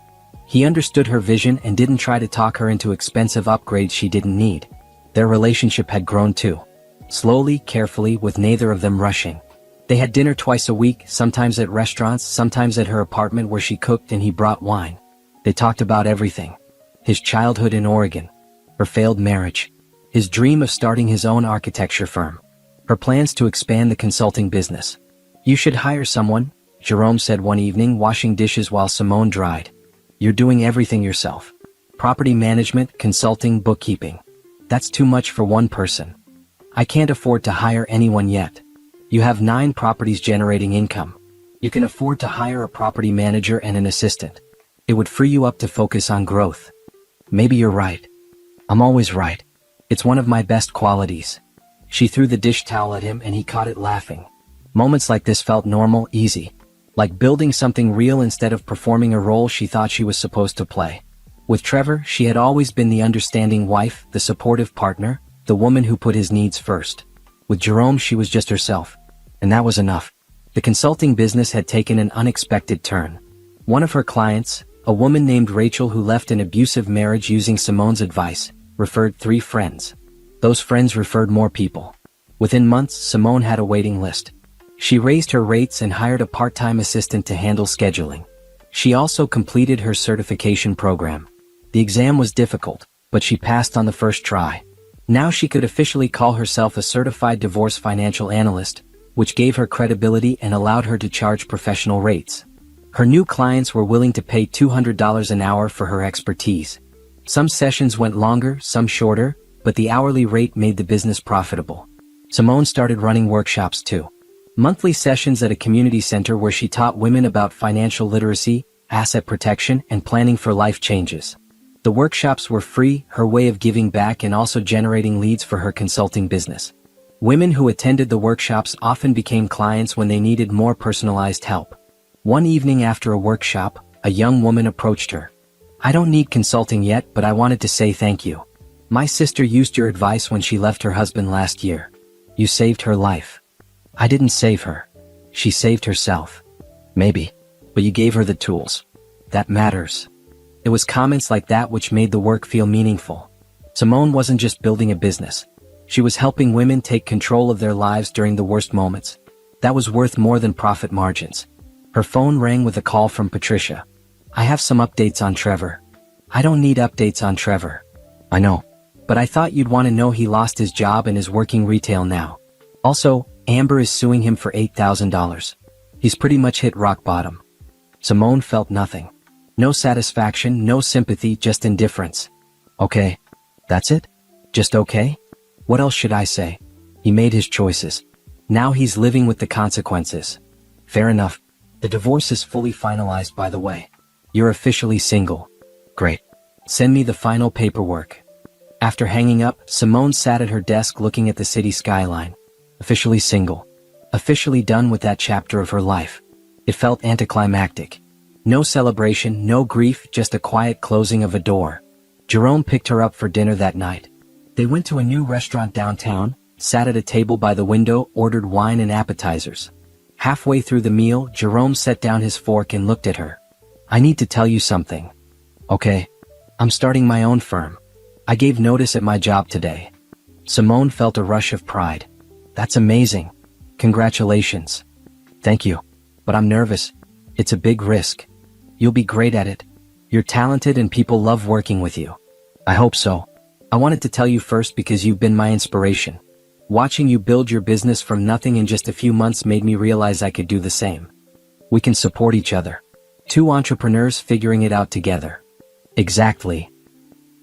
He understood her vision and didn't try to talk her into expensive upgrades she didn't need. Their relationship had grown too. Slowly, carefully, with neither of them rushing. They had dinner twice a week, sometimes at restaurants, sometimes at her apartment where she cooked and he brought wine. They talked about everything. His childhood in Oregon. Her failed marriage. His dream of starting his own architecture firm. Her plans to expand the consulting business. "You should hire someone," Jerome said one evening, washing dishes while Simone dried. "You're doing everything yourself. Property management, consulting, bookkeeping. That's too much for one person. I can't afford to hire anyone yet. You have 9 properties generating income. You can afford to hire a property manager and an assistant. It would free you up to focus on growth." "Maybe you're right. I'm always right. It's one of my best qualities." She threw the dish towel at him and he caught it laughing. Moments like this felt normal, easy. Like building something real instead of performing a role she thought she was supposed to play. With Trevor, she had always been the understanding wife, the supportive partner, the woman who put his needs first. With Jerome, she was just herself. And that was enough. The consulting business had taken an unexpected turn. One of her clients, a woman named Rachel who left an abusive marriage using Simone's advice, referred 3 friends. Those friends referred more people. Within months, Simone had a waiting list. She raised her rates and hired a part-time assistant to handle scheduling. She also completed her certification program. The exam was difficult, but she passed on the first try. Now she could officially call herself a certified divorce financial analyst, which gave her credibility and allowed her to charge professional rates. Her new clients were willing to pay $200 an hour for her expertise. Some sessions went longer, some shorter, but the hourly rate made the business profitable. Simone started running workshops too. Monthly sessions at a community center where she taught women about financial literacy, asset protection, and planning for life changes. The workshops were free, her way of giving back and also generating leads for her consulting business. Women who attended the workshops often became clients when they needed more personalized help. One evening after a workshop, a young woman approached her. "I don't need consulting yet, but I wanted to say thank you. My sister used your advice when she left her husband last year. You saved her life." "I didn't save her. She saved herself." "Maybe. But you gave her the tools. That matters." It was comments like that which made the work feel meaningful. Simone wasn't just building a business. She was helping women take control of their lives during the worst moments. That was worth more than profit margins. Her phone rang with a call from Patricia. "I have some updates on Trevor." "I don't need updates on Trevor." "I know. But I thought you'd want to know he lost his job and is working retail now. Also, Amber is suing him for $8,000. He's pretty much hit rock bottom." Simone felt nothing. No satisfaction, no sympathy, just indifference. "Okay. That's it? Just okay? What else should I say? He made his choices. Now he's living with the consequences." "Fair enough. The divorce is fully finalized, by the way. You're officially single." "Great. Send me the final paperwork." After hanging up, Simone sat at her desk looking at the city skyline. Officially single. Officially done with that chapter of her life. It felt anticlimactic. No celebration, no grief, just a quiet closing of a door. Jerome picked her up for dinner that night. They went to a new restaurant downtown, sat at a table by the window, ordered wine and appetizers. Halfway through the meal, Jerome set down his fork and looked at her. "I need to tell you something." "Okay. I'm starting my own firm. I gave notice at my job today." Simone felt a rush of pride. "That's amazing. Congratulations." "Thank you. But I'm nervous. It's a big risk." "You'll be great at it. You're talented and people love working with you." "I hope so. I wanted to tell you first because you've been my inspiration. Watching you build your business from nothing in just a few months made me realize I could do the same. We can support each other. 2 entrepreneurs figuring it out together." "Exactly."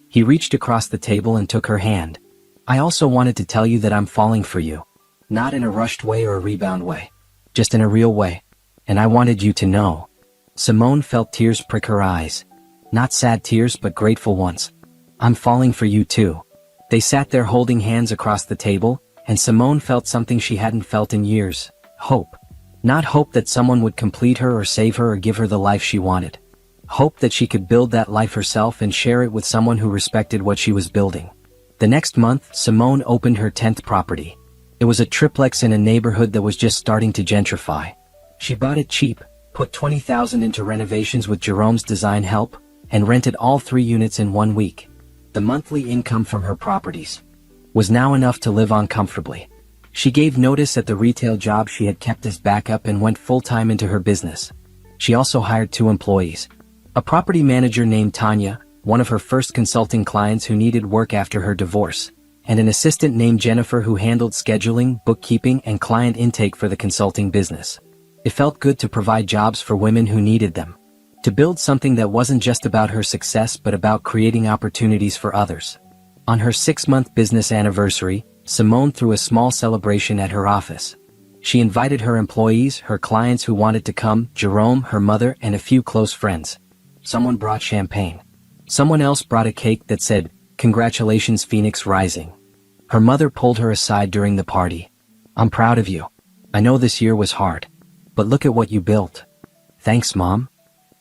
He reached across the table and took her hand. "I also wanted to tell you that I'm falling for you. Not in a rushed way or a rebound way. Just in a real way. And I wanted you to know." Simone felt tears prick her eyes. Not sad tears but grateful ones. "I'm falling for you too." They sat there holding hands across the table, and Simone felt something she hadn't felt in years. Hope. Not hope that someone would complete her or save her or give her the life she wanted. Hope that she could build that life herself and share it with someone who respected what she was building. The next month, Simone opened her 10th property. It was a triplex in a neighborhood that was just starting to gentrify. She bought it cheap, put $20,000 into renovations with Jerome's design help, and rented all 3 units in 1 week. The monthly income from her properties was now enough to live on comfortably. She gave notice at the retail job she had kept as backup and went full-time into her business. She also hired 2 employees. A property manager named Tanya, one of her first consulting clients who needed work after her divorce, and an assistant named Jennifer who handled scheduling, bookkeeping, and client intake for the consulting business. It felt good to provide jobs for women who needed them. To build something that wasn't just about her success but about creating opportunities for others. On her 6-month business anniversary, Simone threw a small celebration at her office. She invited her employees, her clients who wanted to come, Jerome, her mother, and a few close friends. Someone brought champagne. Someone else brought a cake that said, "Congratulations, Phoenix Rising." Her mother pulled her aside during the party. "I'm proud of you. I know this year was hard. But look at what you built. Thanks, Mom.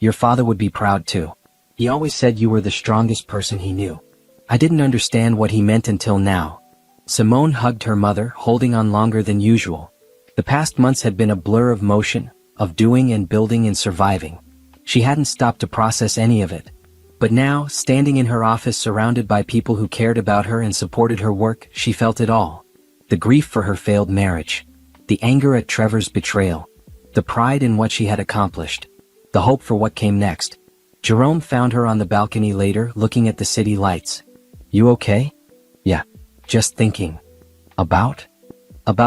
Your father would be proud too. He always said you were the strongest person he knew. I didn't understand what he meant until now. Simone hugged her mother, holding on longer than usual. The past months had been a blur of motion, of doing and building and surviving. She hadn't stopped to process any of it. But now, standing in her office surrounded by people who cared about her and supported her work, she felt it all. The grief for her failed marriage. The anger at Trevor's betrayal. The pride in what she had accomplished. The hope for what came next. Jerome found her on the balcony later, looking at the city lights. You okay? Yeah. Just thinking. About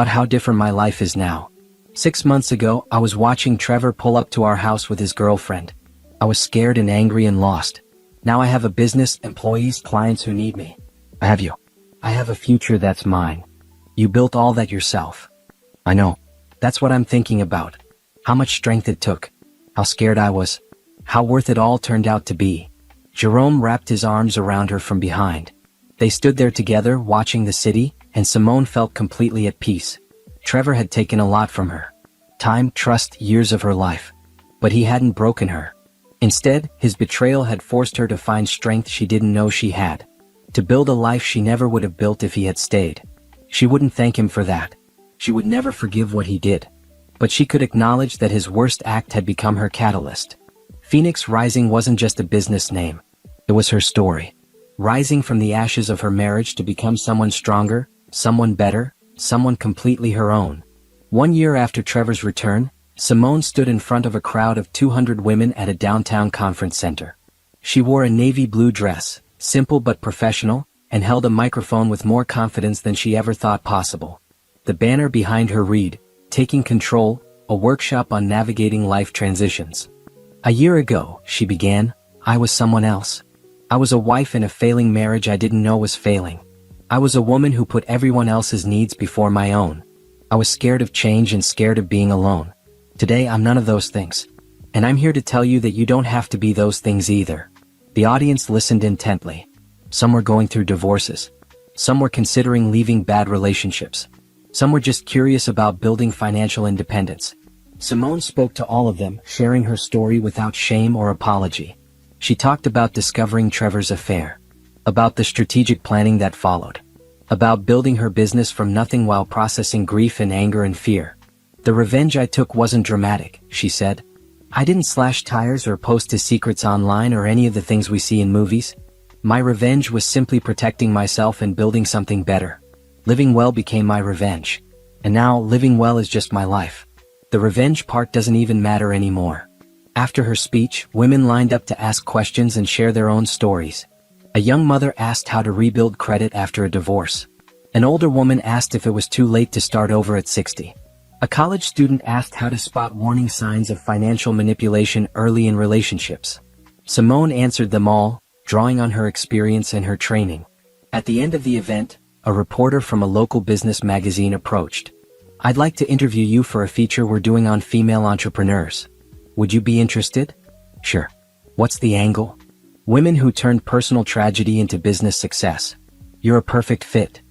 how different my life is now. 6 months ago, I was watching Trevor pull up to our house with his girlfriend. I was scared and angry and lost. Now I have a business, employees, clients who need me. I have you. I have a future that's mine. You built all that yourself. I know. That's what I'm thinking about. How much strength it took. How scared I was. How worth it all turned out to be. Jerome wrapped his arms around her from behind. They stood there together, watching the city, and Simone felt completely at peace. Trevor had taken a lot from her. Time, trust, years of her life. But he hadn't broken her. Instead, his betrayal had forced her to find strength she didn't know she had. To build a life she never would have built if he had stayed. She wouldn't thank him for that. She would never forgive what he did. But she could acknowledge that his worst act had become her catalyst. Phoenix Rising wasn't just a business name. It was her story. Rising from the ashes of her marriage to become someone stronger, someone better, someone completely her own. 1 year after Trevor's return, Simone stood in front of a crowd of 200 women at a downtown conference center. She wore a navy blue dress, simple but professional, and held a microphone with more confidence than she ever thought possible. The banner behind her read, "Taking Control, a workshop on navigating life transitions." A year ago, she began, I was someone else. I was a wife in a failing marriage I didn't know was failing. I was a woman who put everyone else's needs before my own. I was scared of change and scared of being alone. Today I'm none of those things. And I'm here to tell you that you don't have to be those things either. The audience listened intently. Some were going through divorces. Some were considering leaving bad relationships. Some were just curious about building financial independence. Simone spoke to all of them, sharing her story without shame or apology. She talked about discovering Trevor's affair. About the strategic planning that followed. About building her business from nothing while processing grief and anger and fear. The revenge I took wasn't dramatic, she said. I didn't slash tires or post his secrets online or any of the things we see in movies. My revenge was simply protecting myself and building something better. Living well became my revenge. And now, living well is just my life. The revenge part doesn't even matter anymore. After her speech, women lined up to ask questions and share their own stories. A young mother asked how to rebuild credit after a divorce. An older woman asked if it was too late to start over at 60. A college student asked how to spot warning signs of financial manipulation early in relationships. Simone answered them all, drawing on her experience and her training. At the end of the event, a reporter from a local business magazine approached. I'd like to interview you for a feature we're doing on female entrepreneurs. Would you be interested? Sure. What's the angle? Women who turned personal tragedy into business success. You're a perfect fit.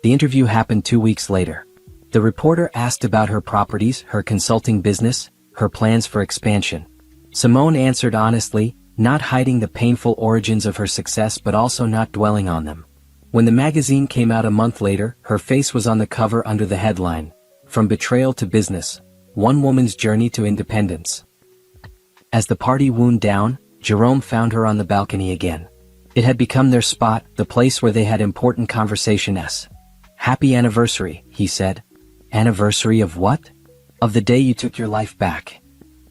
The interview happened 2 weeks later. The reporter asked about her properties, her consulting business, her plans for expansion. Simone answered honestly, not hiding the painful origins of her success but also not dwelling on them. When the magazine came out a month later, her face was on the cover under the headline, From Betrayal to Business, One Woman's Journey to Independence. As the party wound down, Jerome found her on the balcony again. It had become their spot, the place where they had important conversations. Happy anniversary, he said. Anniversary of what? Of the day you took your life back.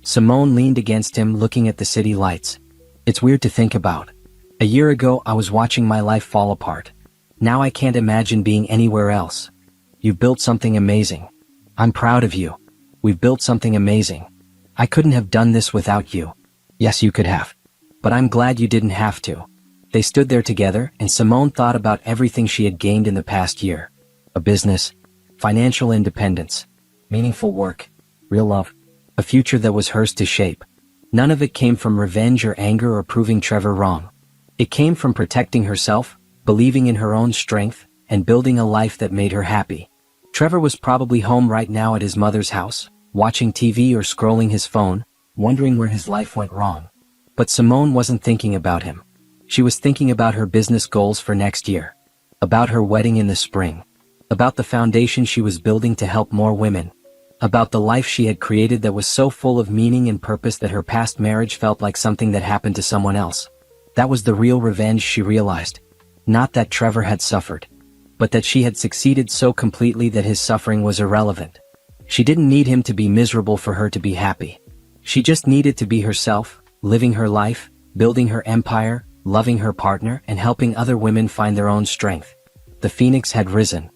Simone leaned against him, looking at the city lights. It's weird to think about. A year ago, I was watching my life fall apart. Now I can't imagine being anywhere else. You've built something amazing. I'm proud of you. We've built something amazing. I couldn't have done this without you. Yes, you could have. But I'm glad you didn't have to. They stood there together, and Simone thought about everything she had gained in the past year. A business, financial independence, meaningful work, real love, a future that was hers to shape. None of it came from revenge or anger or proving Trevor wrong. It came from protecting herself, believing in her own strength, and building a life that made her happy. Trevor was probably home right now at his mother's house, watching TV or scrolling his phone, wondering where his life went wrong. But Simone wasn't thinking about him. She was thinking about her business goals for next year. About her wedding in the spring. About the foundation she was building to help more women. About the life she had created that was so full of meaning and purpose that her past marriage felt like something that happened to someone else. That was the real revenge, she realized. Not that Trevor had suffered, but that she had succeeded so completely that his suffering was irrelevant. She didn't need him to be miserable for her to be happy. She just needed to be herself, living her life, building her empire, loving her partner, and helping other women find their own strength. The phoenix had risen.